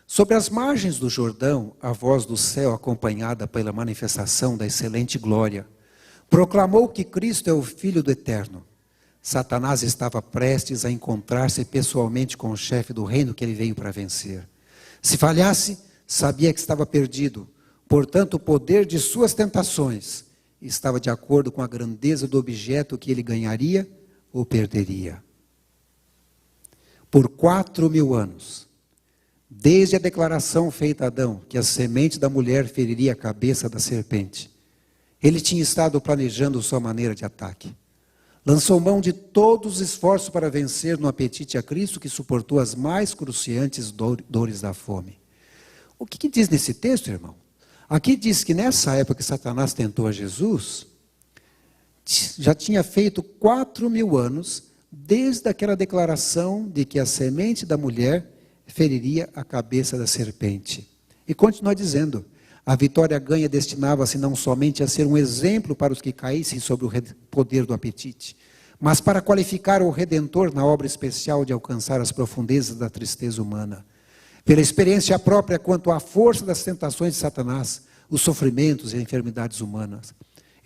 Sobre as margens do Jordão, a voz do céu, acompanhada pela manifestação da excelente glória, proclamou que Cristo é o Filho do Eterno. Satanás estava prestes a encontrar-se pessoalmente com o chefe do reino que ele veio para vencer. Se falhasse, sabia que estava perdido. Portanto, o poder de suas tentações estava de acordo com a grandeza do objeto que ele ganharia ou perderia. Por 4.000 anos, desde a declaração feita a Adão, que a semente da mulher feriria a cabeça da serpente, ele tinha estado planejando sua maneira de ataque. Lançou mão de todos os esforços para vencer no apetite a Cristo, que suportou as mais cruciantes dores da fome. O que diz nesse texto, irmão? Aqui diz que nessa época que Satanás tentou a Jesus, já tinha feito 4.000 anos, desde aquela declaração de que a semente da mulher feriria a cabeça da serpente. E continua dizendo: a vitória ganha destinava-se não somente a ser um exemplo para os que caíssem sob o poder do apetite, mas para qualificar o Redentor na obra especial de alcançar as profundezas da tristeza humana. Pela experiência própria quanto à força das tentações de Satanás, os sofrimentos e as enfermidades humanas,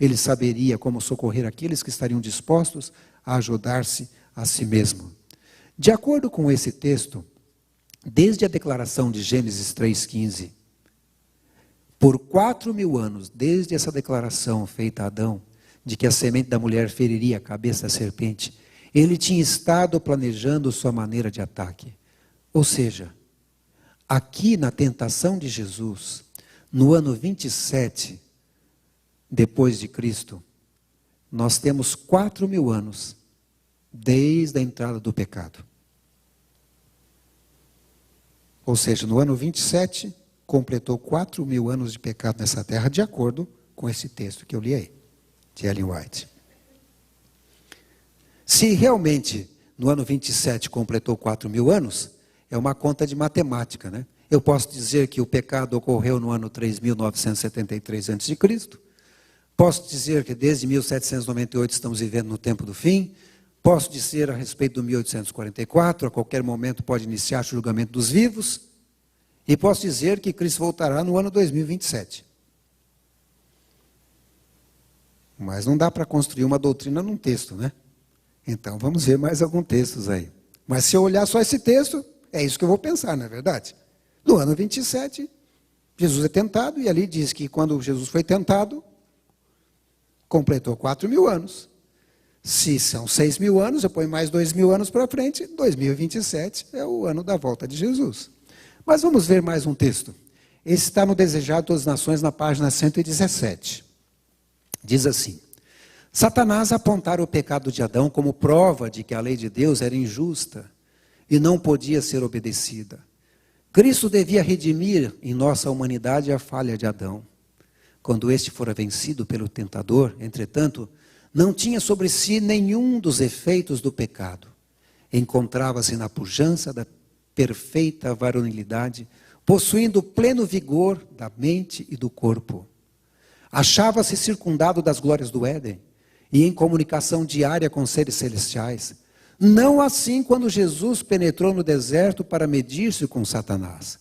ele saberia como socorrer aqueles que estariam dispostos a ajudar-se a si mesmo. De acordo com esse texto, desde a declaração de Gênesis 3,15, por 4.000 anos, desde essa declaração feita a Adão, de que a semente da mulher feriria a cabeça da serpente, ele tinha estado planejando sua maneira de ataque. Ou seja, aqui na tentação de Jesus, no ano 27, depois de Cristo, nós temos 4.000 anos, desde a entrada do pecado. Ou seja, no ano 27, completou 4.000 anos de pecado nessa terra, de acordo com esse texto que eu li aí, de Ellen White. Se realmente no ano 27 completou 4.000 anos, é uma conta de matemática, né? Eu posso dizer que o pecado ocorreu no ano 3.973 a.C., posso dizer que desde 1798 estamos vivendo no tempo do fim, posso dizer a respeito do 1844, a qualquer momento pode iniciar o julgamento dos vivos, e posso dizer que Cristo voltará no ano 2027. Mas não dá para construir uma doutrina num texto, né? Então vamos ver mais alguns textos aí. Mas se eu olhar só esse texto, é isso que eu vou pensar, não é verdade? No ano 27, Jesus é tentado, e ali diz que quando Jesus foi tentado, completou 4.000 anos. Se são 6.000 anos, eu ponho mais 2.000 anos para frente, 2027 é o ano da volta de Jesus. Mas vamos ver mais um texto. Esse está no Desejado de Todas as Nações, na página 117. Diz assim: Satanás apontara o pecado de Adão como prova de que a lei de Deus era injusta e não podia ser obedecida. Cristo devia redimir em nossa humanidade a falha de Adão. Quando este fora vencido pelo tentador, entretanto, não tinha sobre si nenhum dos efeitos do pecado. Encontrava-se na pujança da perfeita varonilidade, possuindo pleno vigor da mente e do corpo. Achava-se circundado das glórias do Éden e em comunicação diária com seres celestiais. Não assim quando Jesus penetrou no deserto para medir-se com Satanás.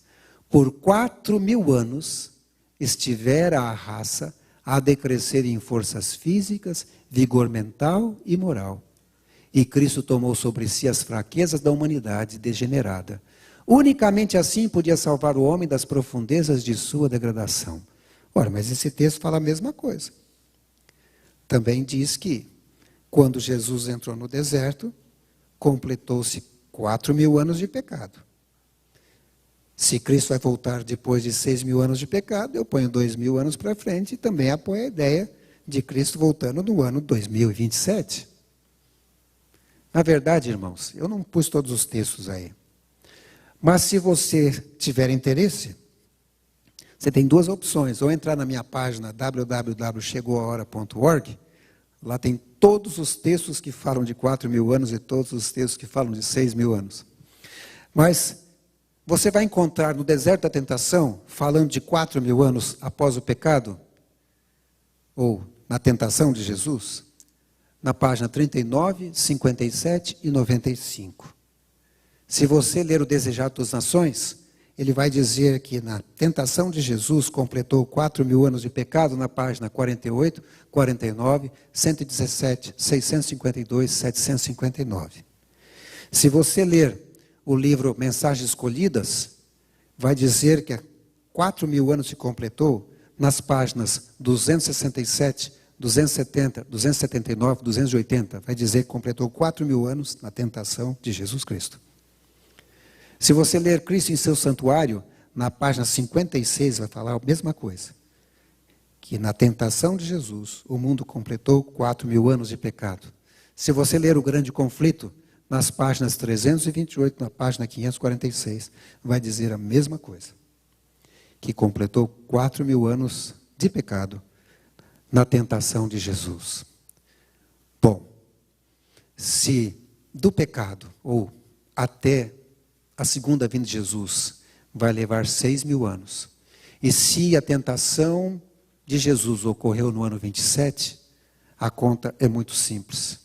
Por 4.000 anos estivera a raça a decrescer em forças físicas, vigor mental e moral. E Cristo tomou sobre si as fraquezas da humanidade degenerada. Unicamente assim podia salvar o homem das profundezas de sua degradação. Ora, mas esse texto fala a mesma coisa. Também diz que, quando Jesus entrou no deserto, completou-se 4.000 anos de pecado. Se Cristo vai voltar depois de 6.000 anos de pecado, eu ponho 2.000 anos para frente e também apoio a ideia de Cristo voltando no ano 2027. Na verdade, irmãos, eu não pus todos os textos aí. Mas se você tiver interesse, você tem duas opções. Ou entrar na minha página www.chegoahora.org. Lá tem todos os textos que falam de 4.000 anos e todos os textos que falam de 6.000 anos. Mas você vai encontrar no deserto da tentação, falando de 4.000 anos após o pecado, ou na tentação de Jesus, na página 39, 57 e 95. Se você ler o Desejado das Nações, ele vai dizer que na tentação de Jesus completou 4.000 anos de pecado, na página 48, 49, 117, 652, 759. Se você ler o livro Mensagens Escolhidas, vai dizer que 4.000 anos se completou nas páginas 267, 270, 279, 280. Vai dizer que completou 4.000 anos na tentação de Jesus Cristo. Se você ler Cristo em seu santuário, na página 56 vai falar a mesma coisa. Que na tentação de Jesus, o mundo completou 4.000 anos de pecado. Se você ler o grande conflito, nas páginas 328, na página 546, vai dizer a mesma coisa. Que completou 4.000 anos de pecado na tentação de Jesus. Bom, se do pecado, ou até a segunda vinda de Jesus, vai levar 6.000 anos. E se a tentação de Jesus ocorreu no ano 27, a conta é muito simples.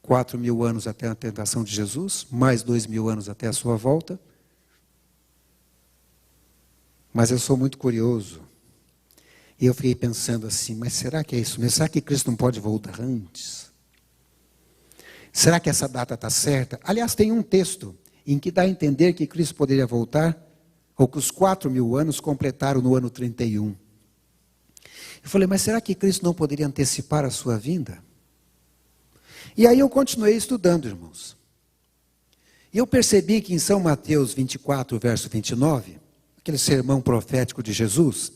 4.000 anos até a tentação de Jesus, mais 2.000 anos até a sua volta. Mas eu sou muito curioso. E eu fiquei pensando assim, mas será que é isso mesmo? Será que Cristo não pode voltar antes? Será que essa data está certa? Aliás, tem um texto em que dá a entender que Cristo poderia voltar, ou que os 4.000 anos completaram no ano 31. Eu falei, mas será que Cristo não poderia antecipar a sua vinda? E aí eu continuei estudando, irmãos. E eu percebi que em São Mateus 24, verso 29, aquele sermão profético de Jesus,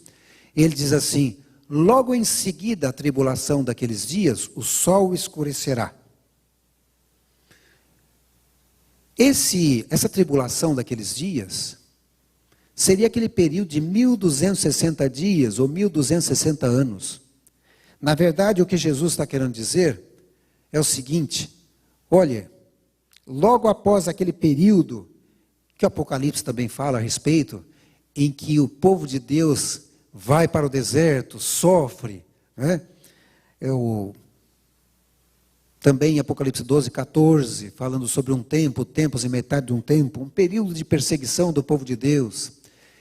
ele diz assim, logo em seguida a tribulação daqueles dias, o sol escurecerá. Essa tribulação daqueles dias seria aquele período de 1.260 dias ou 1.260 anos. Na verdade, o que Jesus está querendo dizer é o seguinte, olha, logo após aquele período, que o Apocalipse também fala a respeito, em que o povo de Deus vai para o deserto, sofre, né? Também em Apocalipse 12, 14, falando sobre um tempo, tempos e metade de um tempo, um período de perseguição do povo de Deus.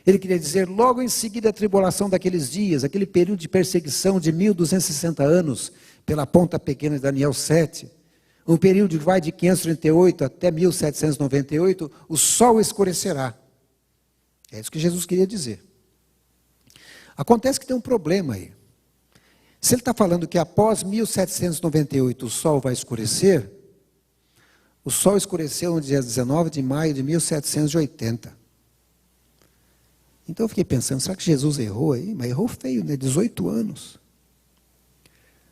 Ele queria dizer, logo em seguida a tribulação daqueles dias, aquele período de perseguição de 1.260 anos, pela ponta pequena de Daniel 7, um período que vai de 538 até 1798, o sol escurecerá. É isso que Jesus queria dizer. Acontece que tem um problema aí. Se ele está falando que após 1798 o sol vai escurecer, o sol escureceu no dia 19 de maio de 1780. Então eu fiquei pensando, será que Jesus errou aí? Mas errou feio, né? 18 anos.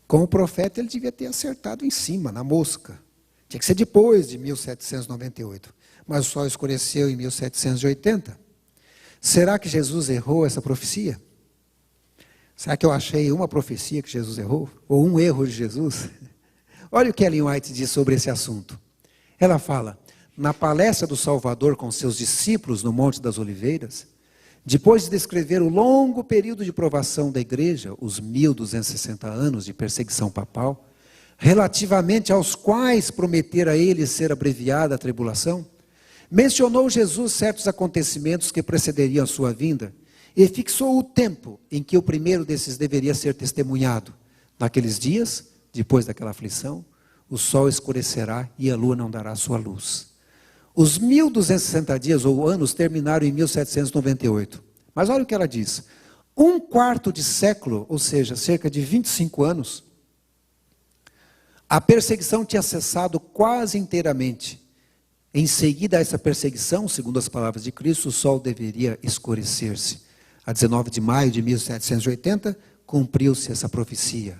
Como profeta ele devia ter acertado em cima, na mosca. Tinha que ser depois de 1798. Mas o sol escureceu em 1780. Será que Jesus errou essa profecia? Será que eu achei uma profecia que Jesus errou? Ou um erro de Jesus? Olha o que Ellen White diz sobre esse assunto. Ela fala, na palestra do Salvador com seus discípulos no Monte das Oliveiras, depois de descrever o longo período de provação da igreja, os 1260 anos de perseguição papal, relativamente aos quais prometera ele ser abreviada a tribulação, mencionou Jesus certos acontecimentos que precederiam a sua vinda e fixou o tempo em que o primeiro desses deveria ser testemunhado. Naqueles dias, depois daquela aflição, o sol escurecerá e a lua não dará sua luz. Os 1260 dias ou anos terminaram em 1798. Mas olha o que ela diz. Um quarto de século, ou seja, cerca de 25 anos, a perseguição tinha cessado quase inteiramente. Em seguida a essa perseguição, segundo as palavras de Cristo, o sol deveria escurecer-se. A 19 de maio de 1780, cumpriu-se essa profecia.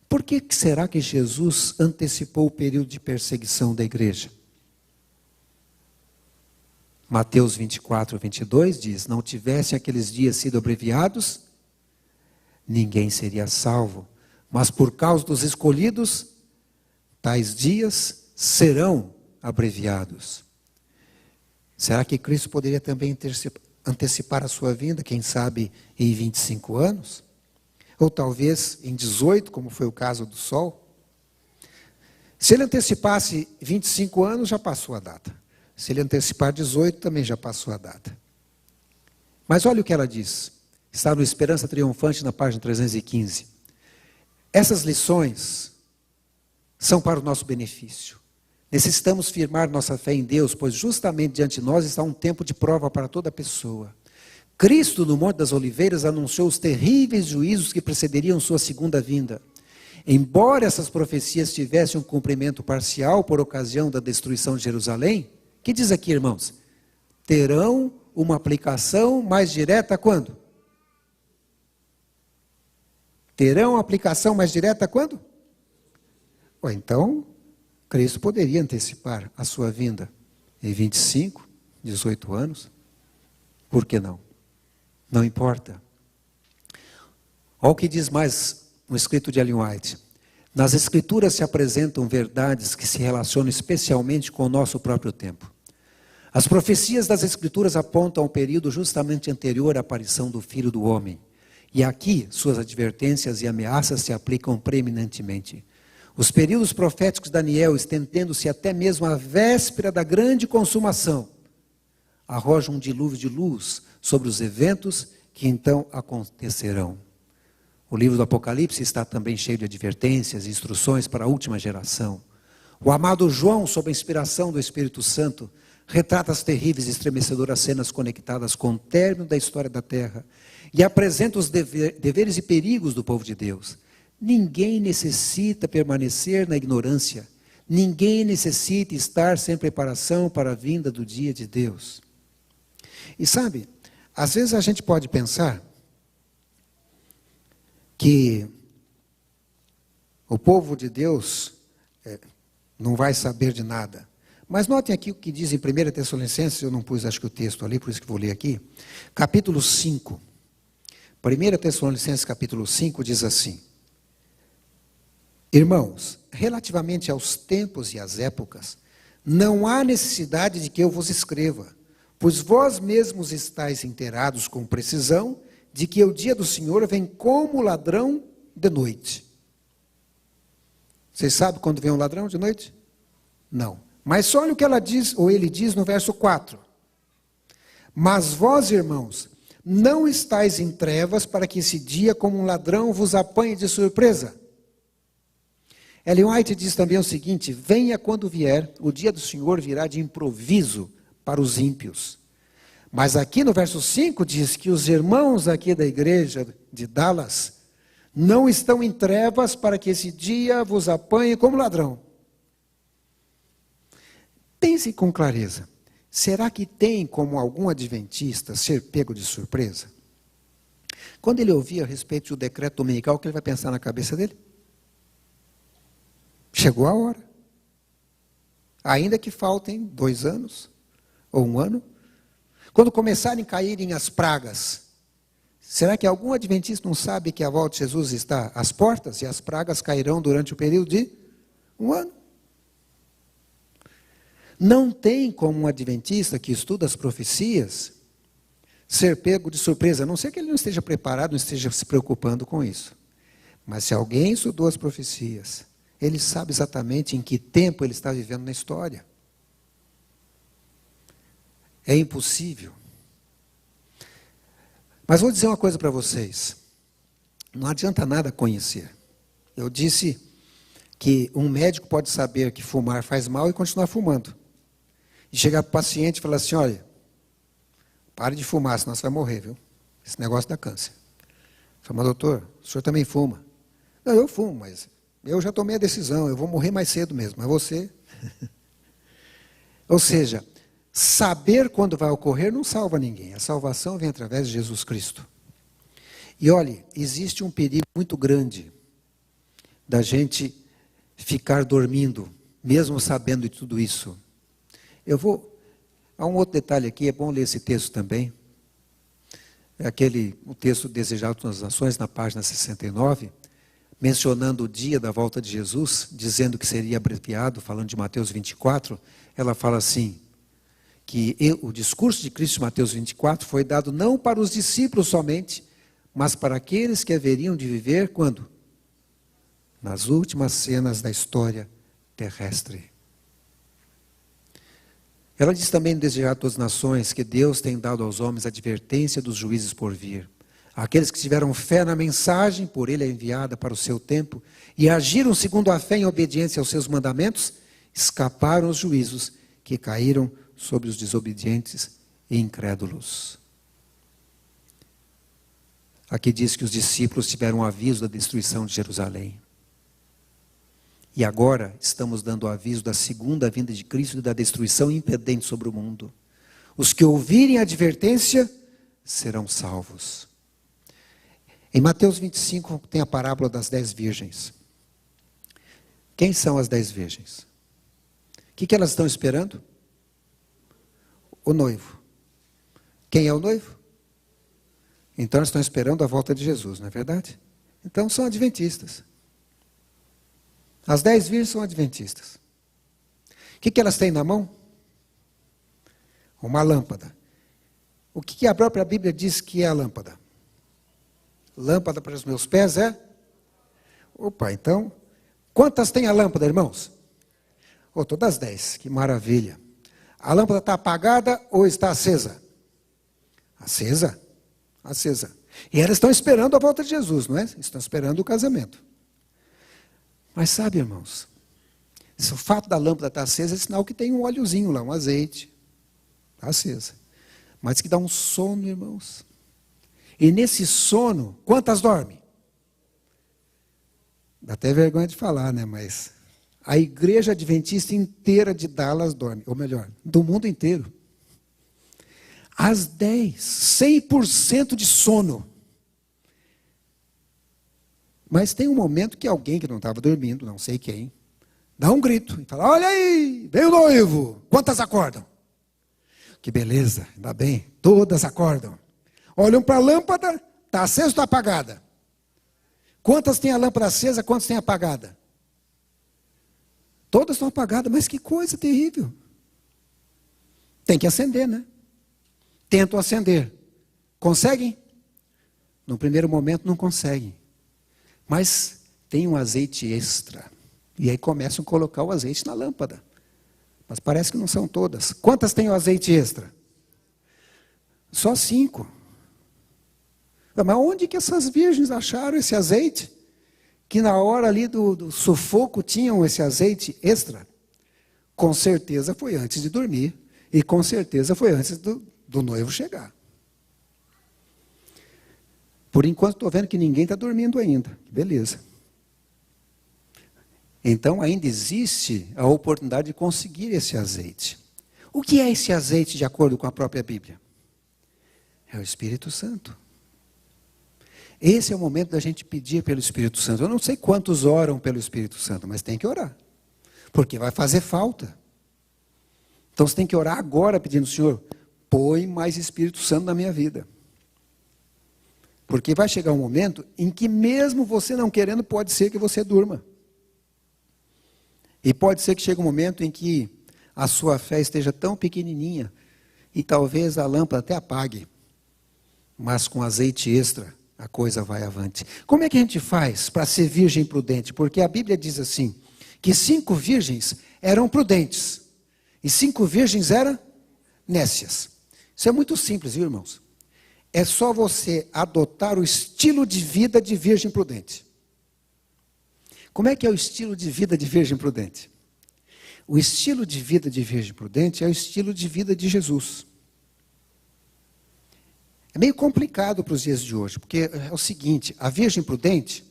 Por que será que Jesus antecipou o período de perseguição da igreja? Mateus 24, 22 diz, não tivessem aqueles dias sido abreviados, ninguém seria salvo. Mas por causa dos escolhidos, tais dias serão abreviados. Será que Cristo poderia também antecipar a sua vinda, quem sabe em 25 anos? Ou talvez em 18, como foi o caso do sol? Se ele antecipasse 25 anos, já passou a data. Se ele antecipar 18, também já passou a data. Mas olha o que ela diz. Está no Esperança Triunfante, na página 315. Essas lições são para o nosso benefício. Necessitamos firmar nossa fé em Deus, pois justamente diante de nós está um tempo de prova para toda pessoa. Cristo, no Monte das Oliveiras, anunciou os terríveis juízos que precederiam sua segunda vinda. Embora essas profecias tivessem um cumprimento parcial por ocasião da destruição de Jerusalém, que diz aqui, irmãos? Terão uma aplicação mais direta quando? Terão aplicação mais direta quando? Ou então, Cristo poderia antecipar a sua vinda em 25, 18 anos. Por que não? Não importa. Olha o que diz mais no escrito de Ellen White. Nas Escrituras se apresentam verdades que se relacionam especialmente com o nosso próprio tempo. As profecias das Escrituras apontam ao período justamente anterior à aparição do Filho do Homem. E aqui, suas advertências e ameaças se aplicam preeminentemente. Os períodos proféticos de Daniel, estendendo-se até mesmo à véspera da grande consumação, arrojam um dilúvio de luz sobre os eventos que então acontecerão. O livro do Apocalipse está também cheio de advertências e instruções para a última geração. O amado João, sob a inspiração do Espírito Santo, retrata as terríveis e estremecedoras cenas conectadas com o término da história da terra e apresenta os deveres e perigos do povo de Deus. Ninguém necessita permanecer na ignorância. Ninguém necessita estar sem preparação para a vinda do dia de Deus. E sabe, às vezes a gente pode pensar que o povo de Deus não vai saber de nada. Mas notem aqui o que diz em 1 Tessalonicenses, eu não pus acho que o texto ali, por isso que vou ler aqui. Capítulo 5. 1 Tessalonicenses capítulo 5 diz assim. Irmãos, relativamente aos tempos e às épocas, não há necessidade de que eu vos escreva, pois vós mesmos estáis inteirados com precisão de que o dia do Senhor vem como ladrão de noite. Vocês sabem quando vem um ladrão de noite? Não. Mas olha o que ela diz, ou ele diz no verso 4. Mas vós, irmãos, não estáis em trevas para que esse dia como um ladrão vos apanhe de surpresa. Ellen White diz também o seguinte, venha quando vier, o dia do Senhor virá de improviso para os ímpios. Mas aqui no verso 5 diz que os irmãos aqui da igreja de Dallas não estão em trevas para que esse dia vos apanhe como ladrão. Pense com clareza, será que tem como algum adventista ser pego de surpresa? Quando ele ouvir a respeito do decreto dominical, o que ele vai pensar na cabeça dele? Chegou a hora. Ainda que faltem 2 anos, ou 1 ano. Quando começarem a caírem as pragas, será que algum adventista não sabe que a volta de Jesus está às portas e as pragas cairão durante o período de 1 ano? Não tem como um adventista que estuda as profecias ser pego de surpresa, a não ser que ele não esteja preparado, não esteja se preocupando com isso. Mas se alguém estudou as profecias, ele sabe exatamente em que tempo ele está vivendo na história. É impossível. Mas vou dizer uma coisa para vocês. Não adianta nada conhecer. Eu disse que um médico pode saber que fumar faz mal e continuar fumando. E chegar para o paciente e falar assim, olha, pare de fumar, senão você vai morrer, viu? Esse negócio dá câncer. Fala, mas doutor, o senhor também fuma? Não, eu fumo, mas eu já tomei a decisão, eu vou morrer mais cedo mesmo, mas você... Ou seja, saber quando vai ocorrer não salva ninguém. A salvação vem através de Jesus Cristo. E olhe, existe um perigo muito grande da gente ficar dormindo, mesmo sabendo de tudo isso. Há um outro detalhe aqui, é bom ler esse texto também. É o texto Desejado das Nações, na página 69, mencionando o dia da volta de Jesus, dizendo que seria abreviado, falando de Mateus 24, ela fala assim, que o discurso de Cristo de Mateus 24 foi dado não para os discípulos somente, mas para aqueles que haveriam de viver, quando? Nas últimas cenas da história terrestre. Ela diz também no Desejado das Nações que Deus tem dado aos homens a advertência dos juízes por vir. Aqueles que tiveram fé na mensagem, por ele é enviada para o seu tempo, e agiram segundo a fé em obediência aos seus mandamentos, escaparam os juízos que caíram sobre os desobedientes e incrédulos. Aqui diz que os discípulos tiveram aviso da destruição de Jerusalém. E agora estamos dando aviso da segunda vinda de Cristo e da destruição impendente sobre o mundo. Os que ouvirem a advertência serão salvos. Em Mateus 25 tem a parábola das 10 virgens. Quem são as 10 virgens? O que elas estão esperando? O noivo. Quem é o noivo? Então elas estão esperando a volta de Jesus, não é verdade? Então são adventistas. As 10 virgens são adventistas. O que elas têm na mão? Uma lâmpada. O que a própria Bíblia diz que é a lâmpada? Lâmpada para os meus pés é? Opa, então, quantas tem a lâmpada, irmãos? Oh, todas 10, que maravilha. A lâmpada está apagada ou está acesa? Acesa. Acesa. E elas estão esperando a volta de Jesus, não é? Estão esperando o casamento. Mas sabe, irmãos, se o fato da lâmpada estar acesa é sinal que tem um óleozinho lá, um azeite. Está acesa. Mas que dá um sono, irmãos. E nesse sono, quantas dormem? Dá até vergonha de falar, né? Mas a igreja adventista inteira de Dallas dorme. Ou melhor, do mundo inteiro. Às 10, 100% de sono. Mas tem um momento que alguém que não estava dormindo, não sei quem, dá um grito e fala, olha aí, veio o noivo, quantas acordam? Que beleza, ainda bem, todas acordam. Olham para a lâmpada, está acesa ou está apagada? Quantas tem a lâmpada acesa, quantas tem apagada? Todas estão apagadas, mas que coisa terrível. Tem que acender, né? Tentam acender. Conseguem? No primeiro momento não conseguem. Mas tem um azeite extra. E aí começam a colocar o azeite na lâmpada. Mas parece que não são todas. Quantas tem o azeite extra? Só 5. Mas onde que essas virgens acharam esse azeite? Que na hora ali do sufoco tinham esse azeite extra? Com certeza foi antes de dormir. E com certeza foi antes do noivo chegar. Por enquanto estou vendo que ninguém está dormindo ainda. Beleza. Então ainda existe a oportunidade de conseguir esse azeite. O que é esse azeite de acordo com a própria Bíblia? É o Espírito Santo. Esse é o momento da gente pedir pelo Espírito Santo. Eu não sei quantos oram pelo Espírito Santo, mas tem que orar. Porque vai fazer falta. Então você tem que orar agora pedindo, Senhor, põe mais Espírito Santo na minha vida. Porque vai chegar um momento em que mesmo você não querendo, pode ser que você durma. E pode ser que chegue um momento em que a sua fé esteja tão pequenininha e talvez a lâmpada até apague, mas com azeite extra a coisa vai avante. Como é que a gente faz para ser virgem prudente? Porque a Bíblia diz assim, que 5 virgens eram prudentes e 5 virgens eram nécias. Isso é muito simples, viu, irmãos? É só você adotar o estilo de vida de virgem prudente. Como é que é o estilo de vida de virgem prudente? O estilo de vida de virgem prudente é o estilo de vida de Jesus. É meio complicado para os dias de hoje, porque é o seguinte, a virgem prudente,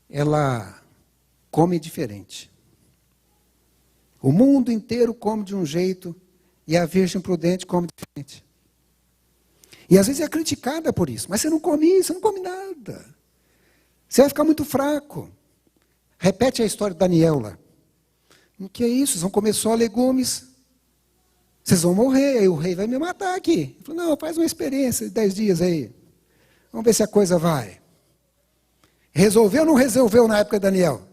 ela come diferente. O mundo inteiro come de um jeito e a virgem prudente come diferente. E às vezes é criticada por isso, mas você não come isso, você não come nada. Você vai ficar muito fraco. Repete a história de Daniel lá. O que é isso? Vocês vão comer só legumes. Vocês vão morrer, aí o rei vai me matar aqui. Ele falou, não, faz uma experiência de 10 dias aí. Vamos ver se a coisa vai. Resolveu ou não resolveu na época de Daniel?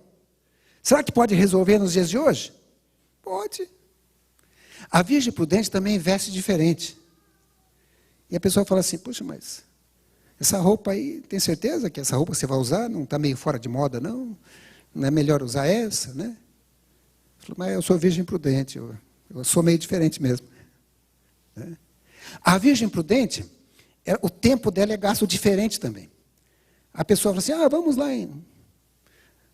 Será que pode resolver nos dias de hoje? Pode. A virgem prudente também veste diferente. E a pessoa fala assim, puxa, mas essa roupa aí, tem certeza que essa roupa você vai usar? Não está meio fora de moda, não? Não é melhor usar essa, né? Falei, mas eu sou virgem prudente, eu sou meio diferente mesmo. Né? A virgem prudente, o tempo dela é gasto diferente também. A pessoa fala assim, vamos lá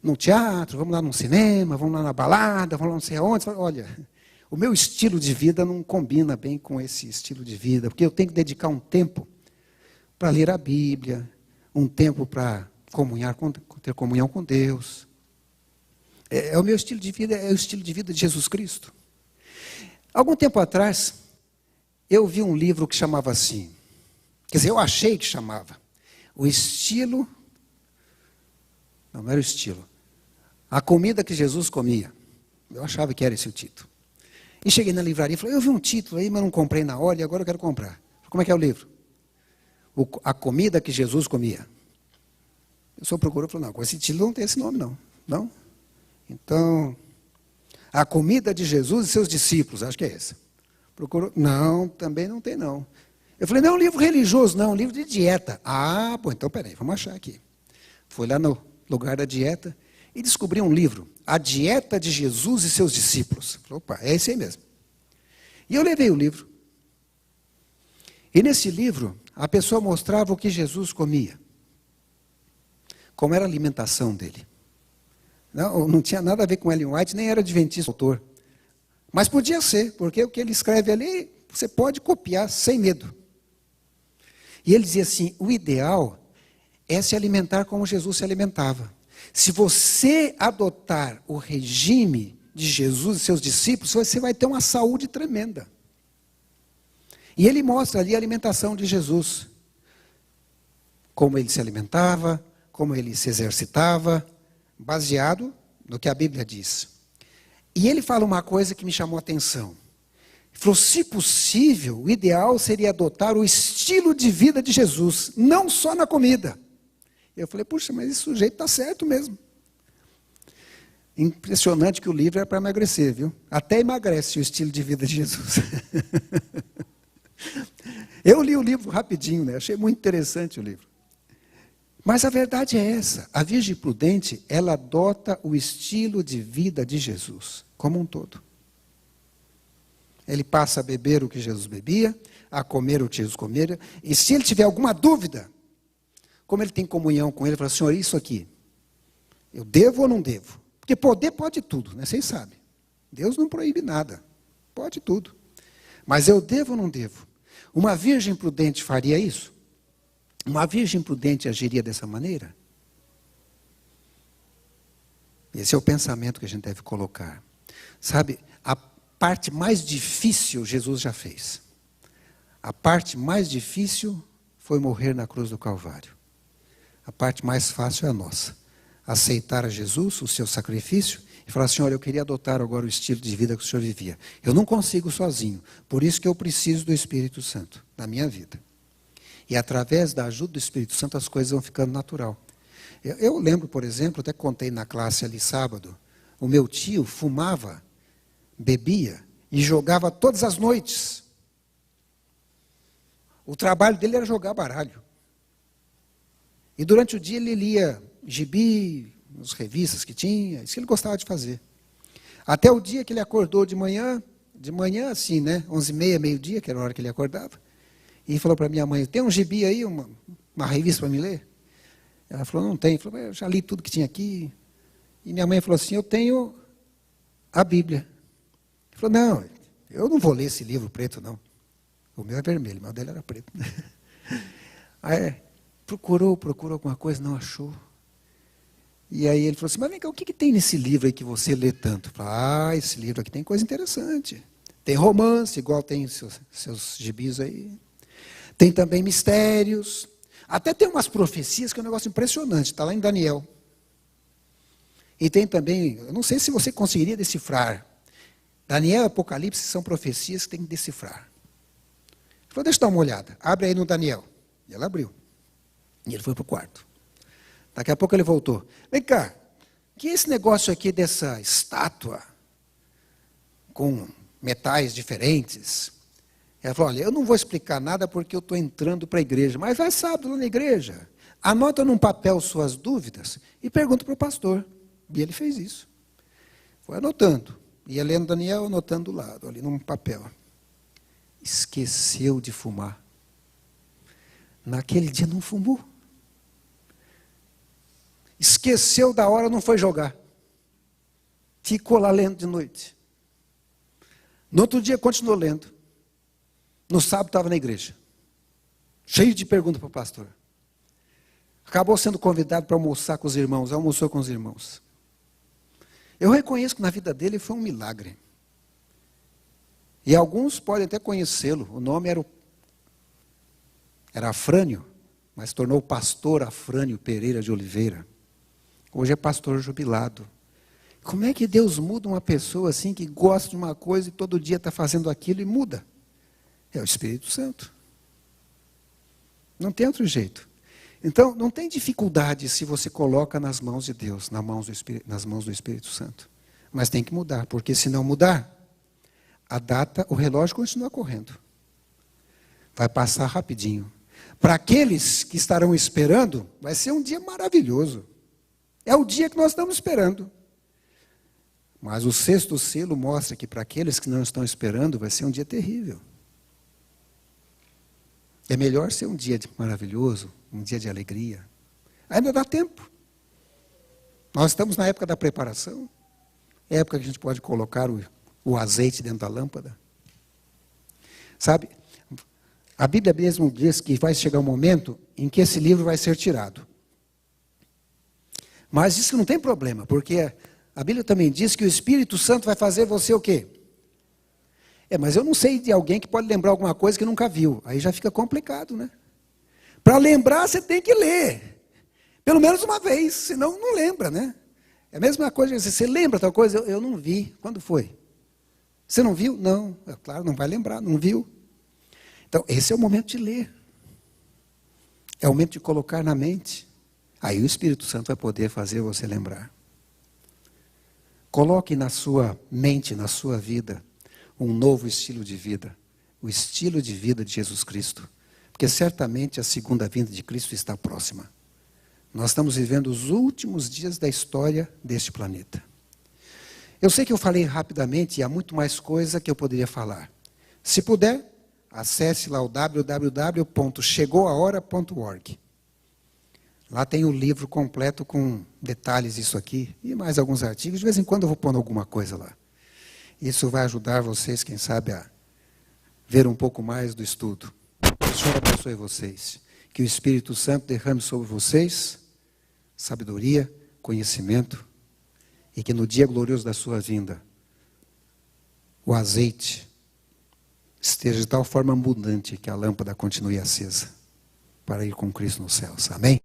num teatro, vamos lá num cinema, vamos lá na balada, vamos lá não sei aonde. Fala, olha, o meu estilo de vida não combina bem com esse estilo de vida, porque eu tenho que dedicar um tempo para ler a Bíblia, um tempo para ter comunhão com Deus. O meu estilo de vida, é o estilo de vida de Jesus Cristo. Algum tempo atrás, eu vi um livro que chamava assim, quer dizer, eu achei que chamava, o estilo, não era o estilo, a comida que Jesus comia. Eu achava que era esse o título. E cheguei na livraria e falei, eu vi um título aí, mas não comprei na hora e agora eu quero comprar. Como é que é o livro? A comida que Jesus comia. Eu só procurei e falei, não, com esse título não tem esse nome não. Não? Então, a comida de Jesus e seus discípulos, acho que é essa. Procurou, não, também não tem não. Eu falei, não é um livro religioso, não, é um livro de dieta. Então peraí, vamos achar aqui. Fui lá no lugar da dieta e descobri um livro, A Dieta de Jesus e seus Discípulos. Falei, opa, é esse aí mesmo. E eu levei o livro. E nesse livro, a pessoa mostrava o que Jesus comia. Como era a alimentação dele. Não tinha nada a ver com Ellen White, nem era adventista autor. Mas podia ser, porque o que ele escreve ali, você pode copiar sem medo. E ele dizia assim, o ideal é se alimentar como Jesus se alimentava. Se você adotar o regime de Jesus e seus discípulos, você vai ter uma saúde tremenda. E ele mostra ali a alimentação de Jesus. Como ele se alimentava, como ele se exercitava, baseado no que a Bíblia diz. E ele fala uma coisa que me chamou a atenção. Ele falou, se possível, o ideal seria adotar o estilo de vida de Jesus, não só na comida. Eu falei, puxa, mas esse sujeito está certo mesmo. Impressionante que o livro é para emagrecer, viu? Até emagrece o estilo de vida de Jesus. Eu li o livro rapidinho, né? Achei muito interessante o livro. Mas a verdade é essa, a virgem prudente, ela adota o estilo de vida de Jesus, como um todo. Ele passa a beber o que Jesus bebia, a comer o que Jesus comia, e se ele tiver alguma dúvida, como ele tem comunhão com ele, ele fala, Senhor, isso aqui, eu devo ou não devo? Porque poder pode tudo, né? Vocês sabem. Deus não proíbe nada, pode tudo. Mas eu devo ou não devo? Uma virgem prudente faria isso? Uma virgem prudente agiria dessa maneira? Esse é o pensamento que a gente deve colocar. Sabe, a parte mais difícil Jesus já fez. A parte mais difícil foi morrer na cruz do Calvário. A parte mais fácil é a nossa. Aceitar a Jesus, o seu sacrifício, e falar, Senhor, eu queria adotar agora o estilo de vida que o Senhor vivia. Eu não consigo sozinho, por isso que eu preciso do Espírito Santo na minha vida. E através da ajuda do Espírito Santo as coisas vão ficando natural. Eu lembro, por exemplo, até contei na classe ali sábado, o meu tio fumava bebia e jogava todas as noites. O trabalho dele era jogar baralho. E durante o dia ele lia gibi, as revistas que tinha, isso que ele gostava de fazer. Até o dia que ele acordou de manhã assim, né, 11h30, meio-dia, que era a hora que ele acordava, e falou para minha mãe, tem um gibi aí, uma revista para me ler? Ela falou, não tem. Ele falou, eu já li tudo que tinha aqui. E minha mãe falou assim, eu tenho a Bíblia. Ele falou, não, eu não vou ler esse livro preto, não. O meu é vermelho, mas o dele era preto. Aí procurou alguma coisa, não achou. E aí ele falou assim, mas vem cá, o que tem nesse livro aí que você lê tanto? Eu falei, esse livro aqui tem coisa interessante. Tem romance, igual tem seus gibis aí. Tem também mistérios. Até tem umas profecias que é um negócio impressionante, está lá em Daniel. E tem também, eu não sei se você conseguiria decifrar. Daniel e Apocalipse são profecias que tem que decifrar. Ele falou, deixa eu dar uma olhada. Abre aí no Daniel. E ela abriu. E ele foi para o quarto. Daqui a pouco ele voltou. Vem cá, que é esse negócio aqui dessa estátua com metais diferentes? Ela falou, olha, eu não vou explicar nada porque eu estou entrando para a igreja, mas vai sábado lá na igreja. Anota num papel suas dúvidas e pergunta para o pastor. E ele fez isso. Foi anotando. Ia lendo Daniel, anotando do lado, ali num papel. Esqueceu de fumar. Naquele dia não fumou. Esqueceu da hora, não foi jogar. Ficou lá lendo de noite. No outro dia continuou lendo. No sábado estava na igreja. Cheio de perguntas para o pastor. Acabou sendo convidado para almoçar com os irmãos. Almoçou com os irmãos. Eu reconheço que na vida dele foi um milagre. E alguns podem até conhecê-lo. O nome era Afrânio, mas tornou pastor Afrânio Pereira de Oliveira. Hoje é pastor jubilado. Como é que Deus muda uma pessoa assim, que gosta de uma coisa e todo dia está fazendo aquilo e muda? É o Espírito Santo. Não tem outro jeito. Então, não tem dificuldade se você coloca nas mãos de Deus, nas mãos do Espírito Santo. Mas tem que mudar, porque se não mudar, a data, o relógio continua correndo. Vai passar rapidinho. Para aqueles que estarão esperando, vai ser um dia maravilhoso. É o dia que nós estamos esperando. Mas o sexto selo mostra que para aqueles que não estão esperando, vai ser um dia terrível. É melhor ser um dia maravilhoso, um dia de alegria. Ainda dá tempo. Nós estamos na época da preparação. É a época que a gente pode colocar o azeite dentro da lâmpada. Sabe, a Bíblia mesmo diz que vai chegar um momento em que esse livro vai ser tirado. Mas isso não tem problema, porque a Bíblia também diz que o Espírito Santo vai fazer você o quê? Mas eu não sei de alguém que pode lembrar alguma coisa que nunca viu. Aí já fica complicado, né? Para lembrar, você tem que ler. Pelo menos uma vez, senão não lembra, né? É a mesma coisa, você lembra tal coisa? Eu não vi. Quando foi? Você não viu? Não. É claro, não vai lembrar, não viu. Então, esse é o momento de ler. É o momento de colocar na mente. Aí o Espírito Santo vai poder fazer você lembrar. Coloque na sua mente, na sua vida, um novo estilo de vida. O estilo de vida de Jesus Cristo. Porque certamente a segunda vinda de Cristo está próxima. Nós estamos vivendo os últimos dias da história deste planeta. Eu sei que eu falei rapidamente e há muito mais coisa que eu poderia falar. Se puder, acesse lá o www.chegoahora.org. Lá tem o livro completo com detalhes disso aqui e mais alguns artigos. De vez em quando eu vou pondo alguma coisa lá. Isso vai ajudar vocês, quem sabe, a ver um pouco mais do estudo. Que o Senhor abençoe vocês. Que o Espírito Santo derrame sobre vocês sabedoria, conhecimento, e que no dia glorioso da sua vinda, o azeite esteja de tal forma abundante que a lâmpada continue acesa para ir com Cristo nos céus. Amém?